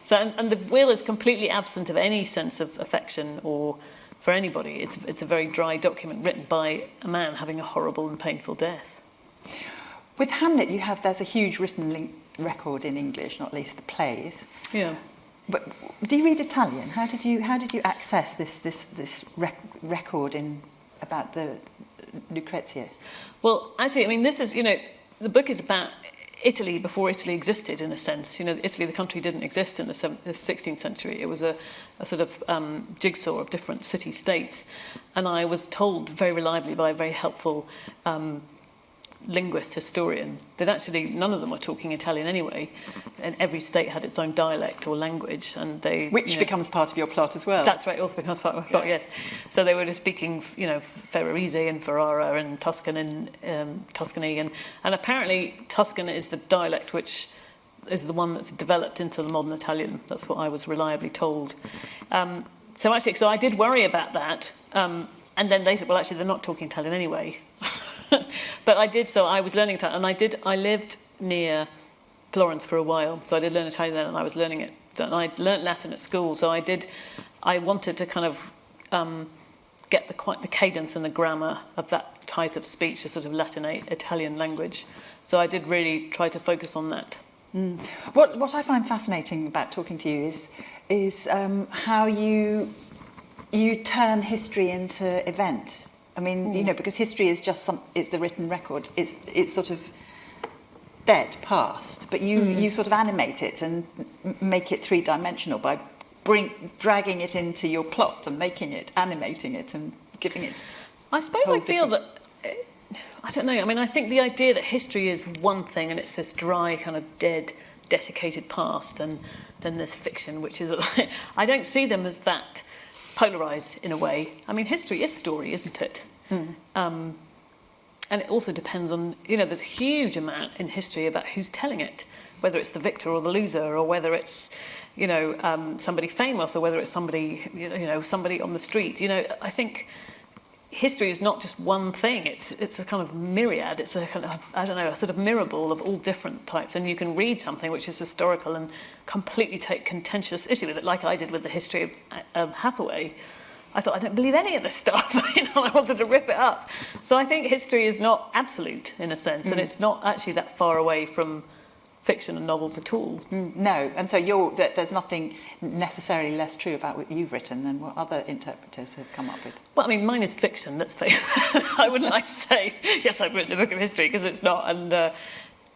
Speaker 2: So, and the will is completely absent of any sense of affection or for anybody. It's a very dry document written by a man having a horrible and painful death.
Speaker 3: With Hamnet, there's a huge written record in English, not least the plays.
Speaker 2: Yeah.
Speaker 3: But do you read Italian? How did you access this record about the Lucrezia?
Speaker 2: Well, actually, I mean, this is, you know, the book is about Italy before Italy existed, in a sense. You know, Italy, the country, didn't exist in the 16th century. It was a sort of jigsaw of different city-states. And I was told very reliably by a very helpful linguist, historian, that actually none of them were talking Italian anyway, and every state had its own dialect or language, and
Speaker 3: which becomes part of your plot as well.
Speaker 2: That's right, it also becomes part of my plot, yes. So they were just speaking, you know, Ferrarese and Ferrara and Tuscan and Tuscany, and apparently Tuscan is the dialect which is the one that's developed into the modern Italian. That's what I was reliably told. So I did worry about that, and then they said, well, actually, they're not talking Italian anyway. But I was learning Italian, and I lived near Florence for a while, so I did learn Italian then, and I was learning it. And I learnt Latin at school, so I wanted to kind of get the cadence and the grammar of that type of speech, the sort of Latinate Italian language. So I did really try to focus on that.
Speaker 3: What I find fascinating about talking to you is how you turn history into event. I mean, you know, because history is just it's the written record. It's sort of dead past, but you sort of animate it and make it three-dimensional by dragging it into your plot and making it, animating it and giving it...
Speaker 2: I suppose I feel that, I don't know, I mean, I think the idea that history is one thing and it's this dry kind of dead, desiccated past, and then there's fiction, which is, I don't see them as that polarised in a way. I mean, history is story, isn't it? And it also depends on, there's a huge amount in history about who's telling it, whether it's the victor or the loser, or whether it's, somebody famous, or whether it's somebody, somebody on the street. I think history is not just one thing. It's a kind of myriad. It's a kind of, a sort of mirror ball of all different types. And you can read something which is historical and completely take contentious issue with it, like I did with the history of Hathaway. I thought, I don't believe any of this stuff. I wanted to rip it up. So I think history is not absolute in a sense, and it's not actually that far away from fiction and novels at all.
Speaker 3: No, and so there's nothing necessarily less true about what you've written than what other interpreters have come up with.
Speaker 2: Well, I mean, mine is fiction, let's say. I wouldn't like to say, yes, I've written a book of history, because it's not. And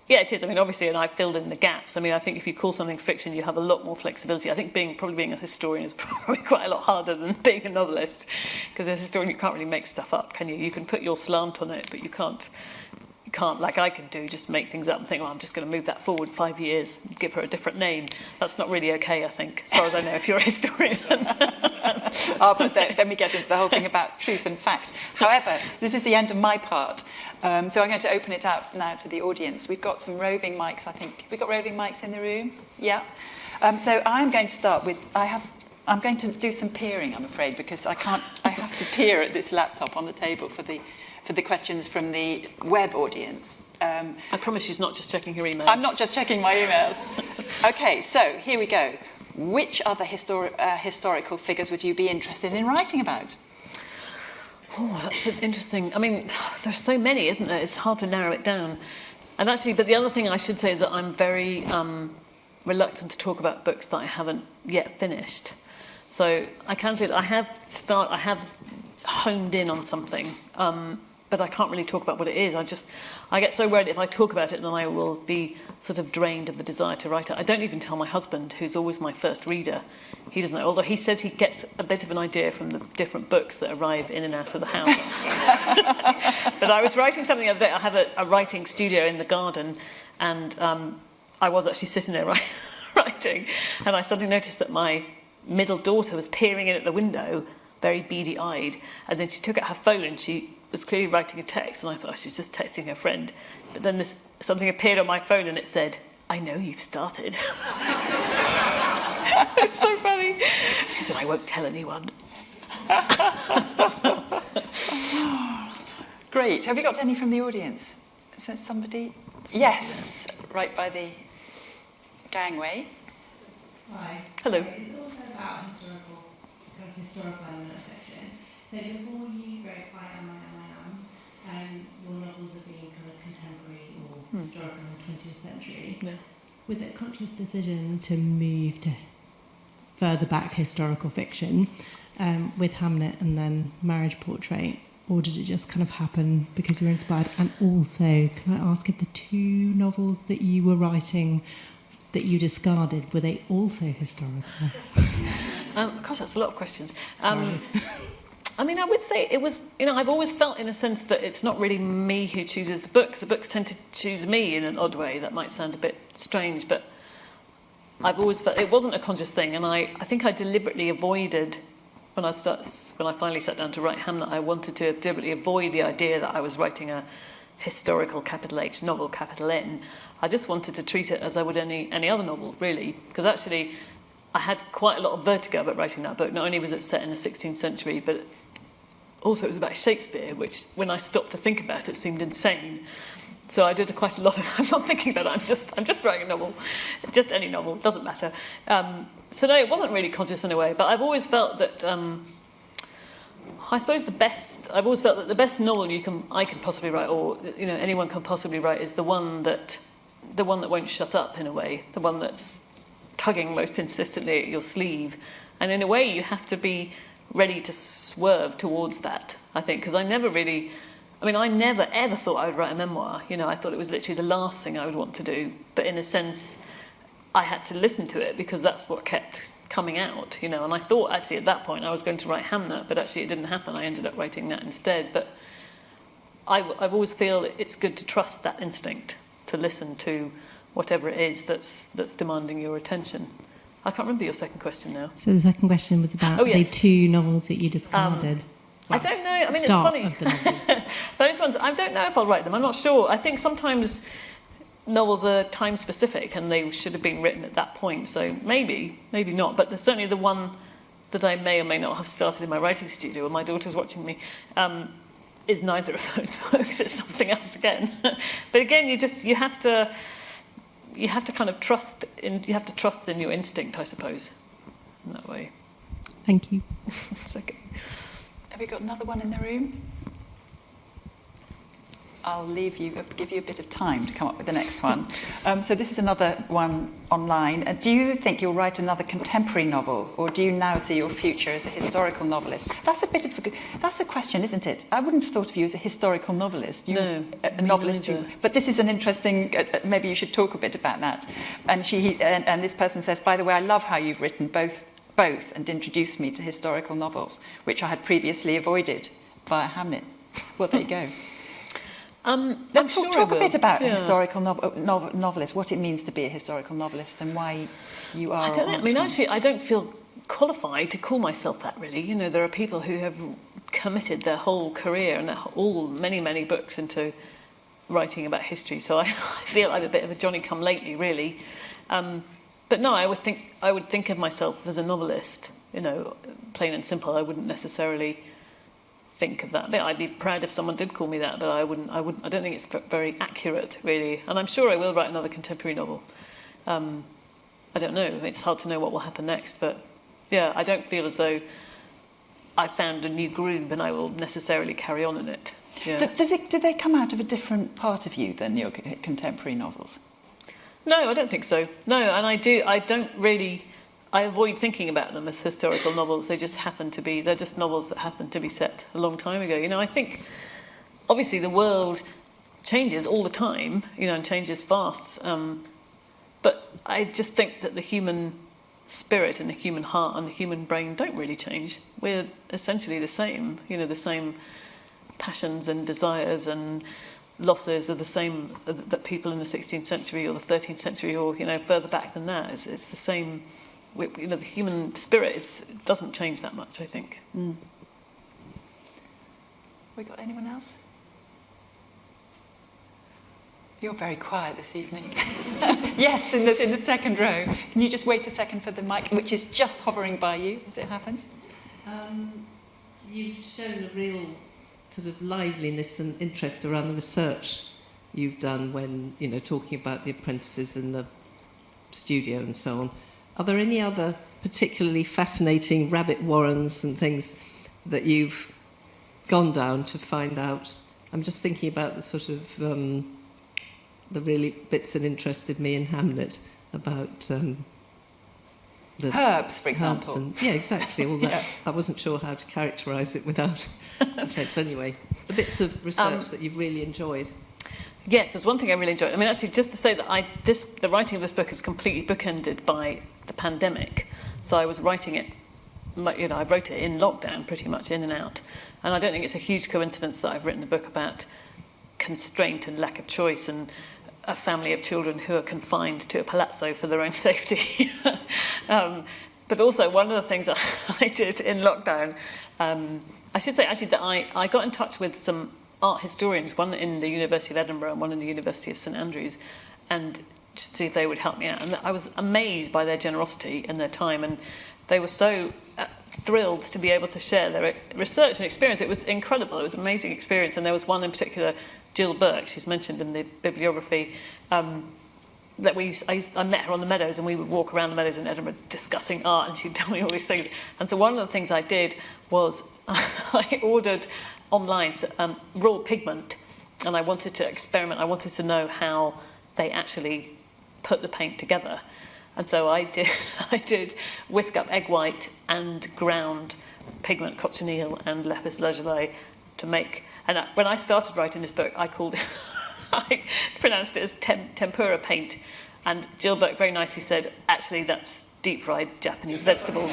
Speaker 2: yeah, it is. I mean, obviously, and I've filled in the gaps. I mean, I think if you call something fiction, you have a lot more flexibility. I think probably being a historian is probably quite a lot harder than being a novelist, because as a historian, you can't really make stuff up, can you? You can put your slant on it, but you can't, like I can do, just make things up and think, well, I'm just going to move that forward 5 years, give her a different name. That's not really okay, I think, as far as I know, if you're a historian.
Speaker 3: But then we get into the whole thing about truth and fact. However, this is the end of my part. So I'm going to open it up now to the audience. We've got some roving mics, I think. We've got roving mics in the room? Yeah. So I'm going to start with, I'm going to do some peering, I'm afraid, because I have to peer at this laptop on the table for the questions from the web audience.
Speaker 2: I promise she's not just checking her email.
Speaker 3: I'm not just checking my emails. Okay, so here we go. Which other historical figures would you be interested in writing about?
Speaker 2: Oh, that's an interesting... I mean, there's so many, isn't there? It's hard to narrow it down. And actually, but the other thing I should say is that I'm very reluctant to talk about books that I haven't yet finished. So I can say that I have honed in on something, but I can't really talk about what it is. I get so worried if I talk about it, then I will be sort of drained of the desire to write it. I don't even tell my husband, who's always my first reader. He doesn't know, although he says he gets a bit of an idea from the different books that arrive in and out of the house. But I was writing something the other day. I have a writing studio in the garden, and I was actually sitting there writing, and I suddenly noticed that my middle daughter was peering in at the window, very beady-eyed, and then she took out her phone and she was clearly writing a text, and I thought she's just texting her friend. But then something appeared on my phone and it said, "I know you've started." It's so funny. She said, "I won't tell anyone."
Speaker 3: Great. Have you got any from the audience? Is there somebody? Yes, right by the gangway.
Speaker 4: Hi.
Speaker 2: Hello.
Speaker 4: It's also about historical element of fiction. So before you wrote I Am, your novels are being kind of contemporary or historical in the 20th century.
Speaker 2: Yeah.
Speaker 4: Was it a conscious decision to move to further back historical fiction with Hamnet and then Marriage Portrait? Or did it just kind of happen because you were inspired? And also, can I ask if the two novels that you were writing that you discarded, were they also historical?
Speaker 2: Gosh, that's a lot of questions. I mean, I would say it was, I've always felt in a sense that it's not really me who chooses the books. The books tend to choose me in an odd way. That might sound a bit strange, but I've always felt it wasn't a conscious thing. And I think I deliberately avoided, when I finally sat down to write Hamnet, I wanted to deliberately avoid the idea that I was writing a historical capital H novel capital N. I just wanted to treat it as I would any other novel, really, because actually I had quite a lot of vertigo about writing that book. Not only was it set in the 16th century, but also it was about Shakespeare, which, when I stopped to think about it, seemed insane. So I did quite a lot of... I'm not thinking about it, I'm just writing a novel. Just any novel, doesn't matter. So no, it wasn't really conscious in a way, but I've always felt that... I've always felt that the best novel I can possibly write, or anyone can possibly write, is the one that won't shut up in a way, the one that's tugging most insistently at your sleeve. And in a way, you have to be ready to swerve towards that, I think, because I never really I mean, I never ever thought I would write a memoir. You know, I thought it was literally the last thing I would want to do. But in a sense, I had to listen to it because that's what kept coming out, you know. And I thought actually at that point I was going to write Hamnet, but actually it didn't happen. I ended up writing that instead. But I've always feel it's good to trust that instinct, to listen to whatever it is that's demanding your attention. I can't remember your second question now.
Speaker 4: So the second question was about the two novels that you discarded.
Speaker 2: I don't know. I mean, it's funny. Those ones, I don't know if I'll write them. I'm not sure. I think sometimes novels are time specific and they should have been written at that point. So maybe not. But there's certainly the one that I may or may not have started in my writing studio when my daughter's watching me. Is neither of those books. It's something else again. But again, you have to kind of trust in your instinct, I suppose, in that way.
Speaker 4: Thank you.
Speaker 2: It's okay.
Speaker 3: Have we got another one in the room? I'll give you a bit of time to come up with the next one. So this is another one online. Do you think you'll write another contemporary novel, or do you now see your future as a historical novelist? That's a question, isn't it? I wouldn't have thought of you as a historical novelist.
Speaker 2: No,
Speaker 3: a novelist. But this is an interesting. Maybe you should talk a bit about that. And and this person says, by the way, I love how you've written both and introduced me to historical novels, which I had previously avoided via Hamnet. Well, there you go. Let's talk a bit about a historical novelist, what it means to be a historical novelist and why you are.
Speaker 2: I don't know. I mean, actually, I don't feel qualified to call myself that, really. You know, there are people who have committed their whole career and many books into writing about history, so I feel I'm a bit of a Johnny-come-lately, really. But no, I would think of myself as a novelist, you know, plain and simple. I wouldn't necessarily think of that bit. I'd be proud if someone did call me that, but I don't think it's very accurate, really. And I'm sure I will write another contemporary novel. I don't know. It's hard to know what will happen next, but yeah, I don't feel as though I found a new groove and I will necessarily carry on in it. Yeah.
Speaker 3: Do they come out of a different part of you than your contemporary novels?
Speaker 2: No, I don't think so. No, and I avoid thinking about them as historical novels. They're just novels that happen to be set a long time ago. You know, I think obviously the world changes all the time, you know, and changes fast. But I just think that the human spirit and the human heart and the human brain don't really change. We're essentially the same, you know, the same passions and desires and losses are the same that people in the 16th century or the 13th century or, you know, further back than that. It's the same. You know, the human spirit doesn't change that much, I think.
Speaker 3: We got anyone else? You're very quiet this evening. Yes, in the second row. Can you just wait a second for the mic, which is just hovering by you as it happens?
Speaker 5: You've shown a real sort of liveliness and interest around the research you've done when, you know, talking about the apprentices in the studio and so on. Are there any other particularly fascinating rabbit warrens and things that you've gone down to find out? I'm just thinking about the sort of the really bits that interested me in Hamnet about the
Speaker 3: herbs, for example.
Speaker 5: Yeah, exactly. All that.
Speaker 3: Yeah.
Speaker 5: I wasn't sure how to characterise it without. Okay, but anyway, the bits of research that you've really enjoyed.
Speaker 2: Yes, there's one thing I really enjoyed. I mean, actually, just to say that the writing of this book is completely bookended by the pandemic. So I was writing it, you know, I wrote it in lockdown, pretty much in and out. And I don't think it's a huge coincidence that I've written a book about constraint and lack of choice and a family of children who are confined to a palazzo for their own safety. But also, one of the things I did in lockdown, I should say actually that I got in touch with some art historians, one in the University of Edinburgh and one in the University of St Andrews, and to see if they would help me out. And I was amazed by their generosity and their time, and they were so thrilled to be able to share their research and experience. It was incredible. It was an amazing experience. And there was one in particular, Jill Burke, she's mentioned in the bibliography, that I met her on the meadows, and we would walk around the meadows in Edinburgh discussing art, and she'd tell me all these things. And so one of the things I did was I ordered online raw pigment, and I wanted to experiment. I wanted to know how they actually put the paint together. And so I did whisk up egg white and ground pigment, cochineal and lapis lazuli to make And when I started writing this book, I pronounced it as tempura paint. And Jill Burke very nicely said, actually, that's deep-fried Japanese vegetables.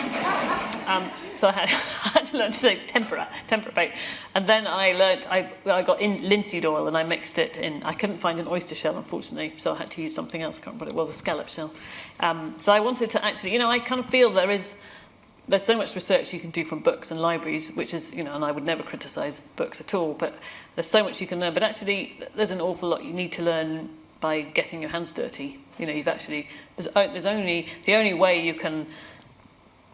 Speaker 2: So I had to learn to say tempura paint. And then I got in linseed oil and I mixed it in. I couldn't find an oyster shell, unfortunately, so I had to use something else. I can't remember what it was, a scallop shell. So I wanted to actually, I kind of feel there's so much research you can do from books and libraries, which is, and I would never criticise books at all, but there's so much you can learn. But actually, there's an awful lot you need to learn by getting your hands dirty. There's only the only way you can,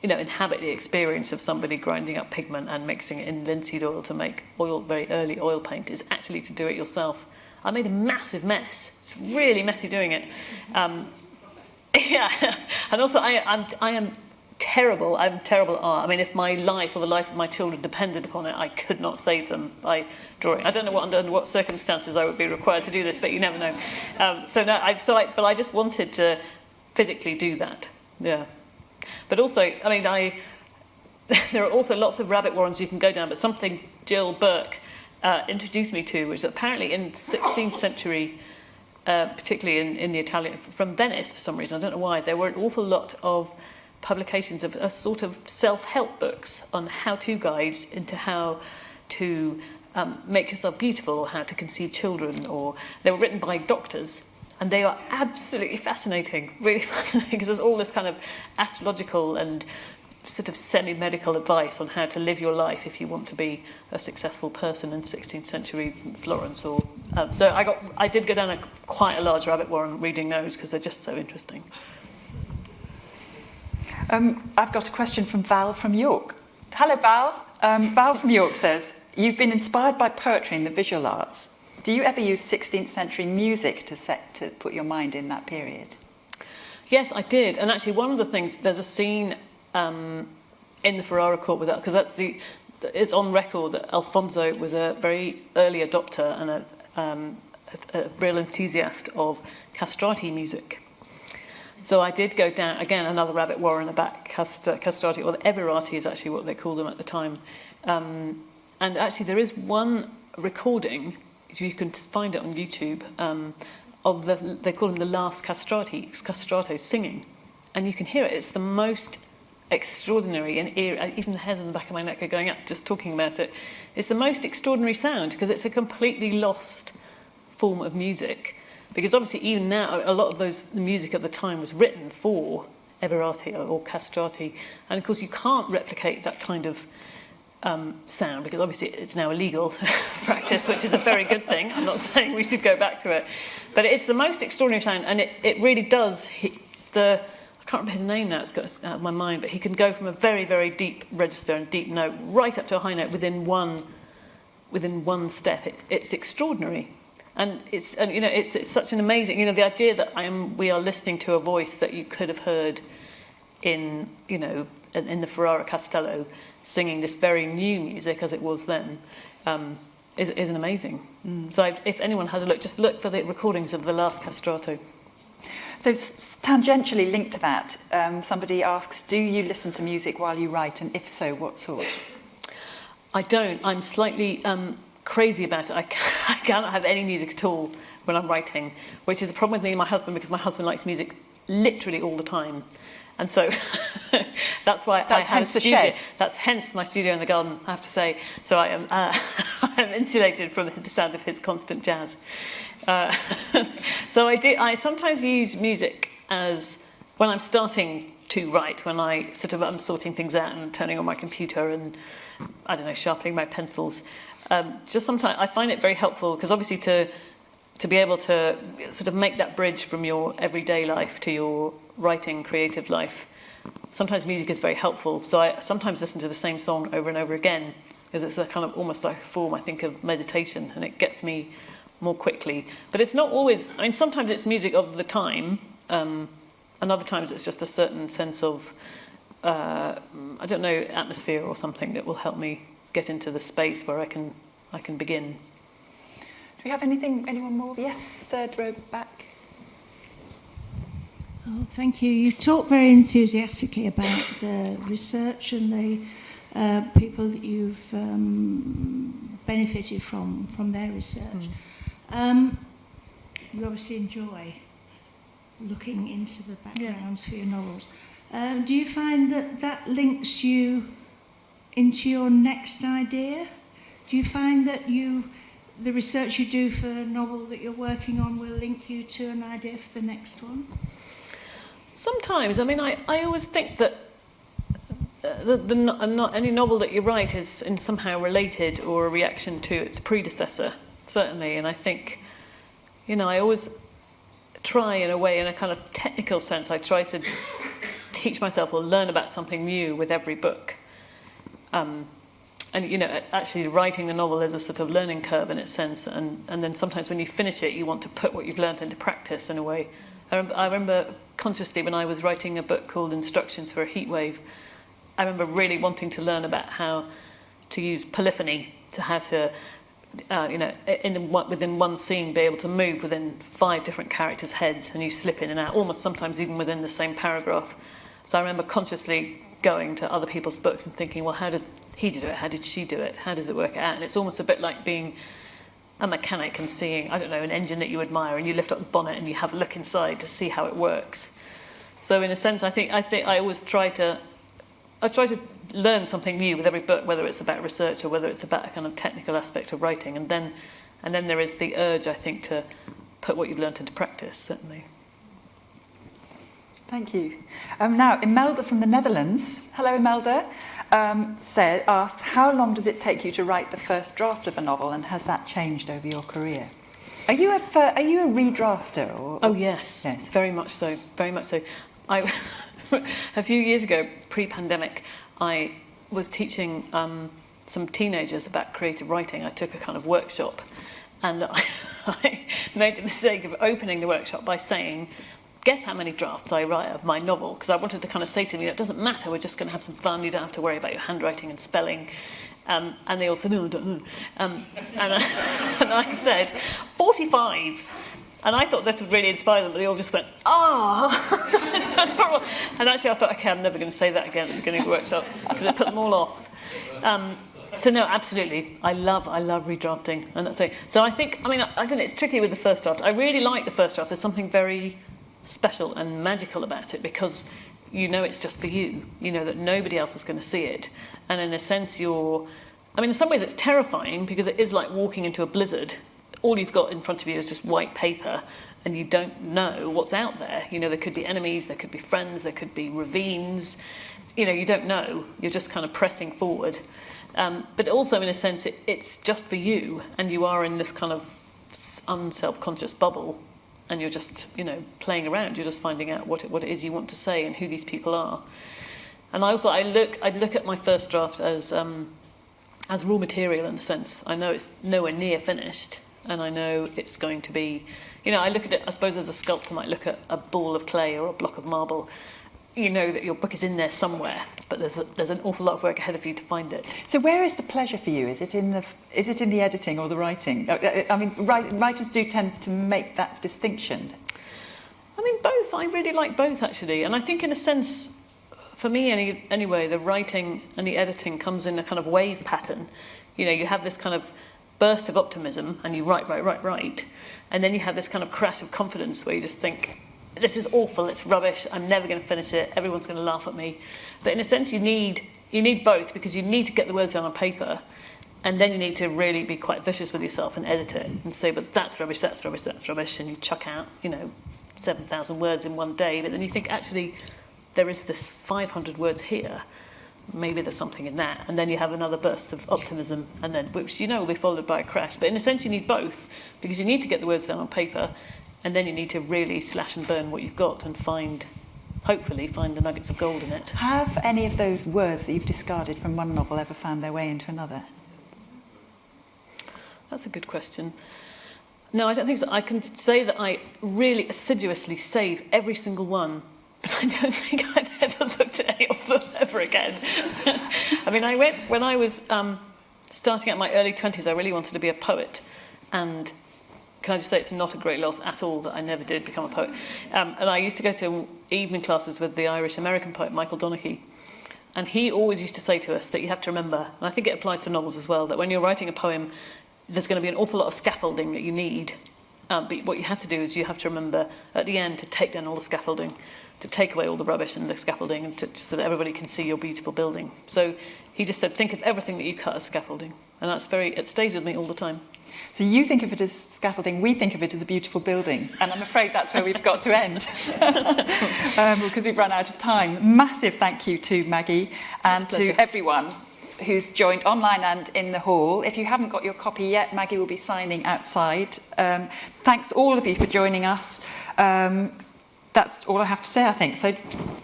Speaker 2: inhabit the experience of somebody grinding up pigment and mixing it in linseed oil to make very early oil paint is actually to do it yourself. I made a massive mess. It's really messy doing it. Yeah, and also I am terrible. I'm terrible at art. I mean, if my life or the life of my children depended upon it, I could not save them by drawing. I don't know under what circumstances I would be required to do this, but you never know. But I just wanted to physically do that. Yeah. But also, I mean, there are also lots of rabbit warrens you can go down. But something Jill Burke introduced me to, which apparently in 16th century, particularly in the Italian, from Venice for some reason, I don't know why, there were an awful lot of publications of a sort of self-help books on how-to guides into how to make yourself beautiful or how to conceive children, or they were written by doctors, and they are absolutely fascinating, really fascinating, because there's all this kind of astrological and sort of semi-medical advice on how to live your life if you want to be a successful person in 16th century Florence. Or so I did go down quite a large rabbit warren reading those because they're just so interesting.
Speaker 3: I've got a question from Val from York. Hello, Val. Val from York says, you've been inspired by poetry and the visual arts. Do you ever use 16th century music to put your mind in that period?
Speaker 2: Yes, I did. And actually, one of the things, there's a scene in the Ferrara court with that, because it's on record that Alfonso was a very early adopter and a real enthusiast of castrati music. So I did go down, again, another rabbit warren about castrati, or everati is actually what they called them at the time. And actually there is one recording, you can find it on YouTube, of they call them the last castrato singing. And you can hear it. It's the most extraordinary, and even the hairs on the back of my neck are going up just talking about it. It's the most extraordinary sound because it's a completely lost form of music. Because obviously even now, a lot of the music at the time was written for everati or castrati. And of course you can't replicate that kind of sound because obviously it's now illegal practice, which is a very good thing. I'm not saying we should go back to it. But it's the most extraordinary sound, and it really does hit I can't remember his name now, it's got out of my mind, but he can go from a very, very deep register and deep note right up to a high note within one step. It's extraordinary. And it's such an amazing, the idea that we are listening to a voice that you could have heard in the Ferrara Castello singing this very new music as it was then is an amazing. So if anyone has a look, just look for the recordings of the last castrato.
Speaker 3: So tangentially linked to that, somebody asks, do you listen to music while you write, and if so, what sort?
Speaker 2: I don't. I'm slightly crazy about it. I cannot have any music at all when I'm writing, which is a problem with me and my husband, because my husband likes music literally all the time. And so that's why I have a studio.
Speaker 3: Shed.
Speaker 2: That's hence my studio in the garden, I have to say. So I am I'm insulated from the sound of his constant jazz. So I sometimes use music as when I'm starting to write, when I'm sorting things out and turning on my computer and, I don't know, sharpening my pencils. Just sometimes I find it very helpful because obviously to be able to sort of make that bridge from your everyday life to your writing creative life, sometimes music is very helpful. So I sometimes listen to the same song over and over again because it's a kind of almost like a form, I think, of meditation, and it gets me more quickly. But it's not always, sometimes it's music of the time, and other times it's just a certain sense of, atmosphere or something that will help me get into the space where I can begin.
Speaker 3: Do we have anyone more? Yes, third row back.
Speaker 6: Oh, thank you. You talk very enthusiastically about the research and the people that you've benefited from their research. You obviously enjoy looking into the backgrounds for your novels. Do you find that links you into your next idea? Do you find that the research you do for a novel that you're working on will link you to an idea for the next one?
Speaker 2: Sometimes. I mean, I always think that not any novel that you write is in somehow related or a reaction to its predecessor, certainly. And I think, I always try, in a way, in a kind of technical sense, I try to teach myself or learn about something new with every book. And, actually writing the novel is a sort of learning curve in its sense. And then sometimes when you finish it, you want to put what you've learned into practice in a way. I remember consciously when I was writing a book called Instructions for a Heatwave, I remember really wanting to learn about how to use polyphony, to how to, within one scene, be able to move within 5 different characters' heads, and you slip in and out, almost sometimes even within the same paragraph. So I remember consciously going to other people's books and thinking, well, how did he do it? How did she do it? How does it work out? And it's almost a bit like being a mechanic and seeing, an engine that you admire, and you lift up the bonnet and you have a look inside to see how it works. So in a sense, I think I always try to learn something new with every book, whether it's about research or whether it's about a kind of technical aspect of writing. And then there is the urge, I think, to put what you've learnt into practice, certainly.
Speaker 3: Thank you. Now, Imelda from the Netherlands, hello Imelda, asked, how long does it take you to write the first draft of a novel, and has that changed over your career? Are you a redrafter? Or?
Speaker 2: Oh yes, very much so, very much so. A few years ago, pre-pandemic, I was teaching some teenagers about creative writing. I took a kind of workshop, and I made the mistake of opening the workshop by saying, guess how many drafts I write of my novel, because I wanted to kind of say to them, it doesn't matter, we're just going to have some fun, you don't have to worry about your handwriting and spelling. And they all said, no, I don't know. And I said, 45. And I thought that would really inspire them, but they all just went, that's horrible. And actually I thought, okay, I'm never going to say that again at the beginning of the workshop, because it put them all off. So no, absolutely, I love redrafting. And that's it. So I think, I don't know, it's tricky with the first draft. I really like the first draft. There's something very special and magical about it, because it's just for you. You know that nobody else is going to see it. And in a sense, in some ways it's terrifying, because it is like walking into a blizzard. All you've got in front of you is just white paper, and you don't know what's out there. There could be enemies, there could be friends, there could be ravines. You don't know. You're just kind of pressing forward. But also, in a sense, it's just for you, and you are in this kind of unself-conscious bubble, and you're just, playing around. You're just finding out what it is you want to say and who these people are. And I'd look at my first draft as raw material, in a sense. I know it's nowhere near finished, and I know it's going to be, I look at it, I suppose, as a sculptor might look at a ball of clay or a block of marble. You know that your book is in there somewhere, but there's an awful lot of work ahead of you to find it.
Speaker 3: So where is the pleasure for you? Is it in the editing or the writing? Writers do tend to make that distinction.
Speaker 2: Both. I really like both, actually. And I think, in a sense, for me anyway, the writing and the editing comes in a kind of wave pattern. You have this kind of burst of optimism, and you write, and then you have this kind of crash of confidence where you just think, this is awful, it's rubbish, I'm never going to finish it, everyone's going to laugh at me. But in a sense, you need both, because you need to get the words down on paper, and then you need to really be quite vicious with yourself and edit it and say, but that's rubbish, and you chuck out, 7,000 words in one day. But then you think, actually, there is this 500 words here, maybe there's something in that, and then you have another burst of optimism, and then which will be followed by a crash. But in a sense, you need both, because you need to get the words down on paper, and then you need to really slash and burn what you've got and hopefully find the nuggets of gold in it.
Speaker 3: Have any of those words that you've discarded from one novel ever found their way into another?
Speaker 2: That's a good question. No, I don't think so. I can say that I really assiduously save every single one, but I don't think I've ever looked at any of them ever again. When I was starting out my early 20s, I really wanted to be a poet, and can I just say it's not a great loss at all that I never did become a poet. And I used to go to evening classes with the Irish-American poet Michael Donaghy. And he always used to say to us that you have to remember, and I think it applies to novels as well, that when you're writing a poem, there's going to be an awful lot of scaffolding that you need. But what you have to do is you have to remember at the end to take down all the scaffolding, to take away all the rubbish and the scaffolding, and so that everybody can see your beautiful building. So he just said, think of everything that you cut as scaffolding. And it stays with me all the time.
Speaker 3: So you think of it as scaffolding, we think of it as a beautiful building. And I'm afraid that's where we've got to end because we've run out of time. Massive thank you to Maggie and to everyone who's joined online and in the hall. If you haven't got your copy yet, Maggie will be signing outside. Thanks all of you for joining us. That's all I have to say, I think. So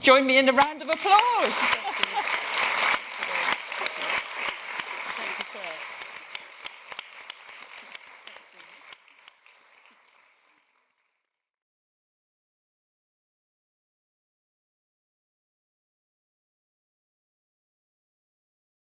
Speaker 3: join me in a round of applause.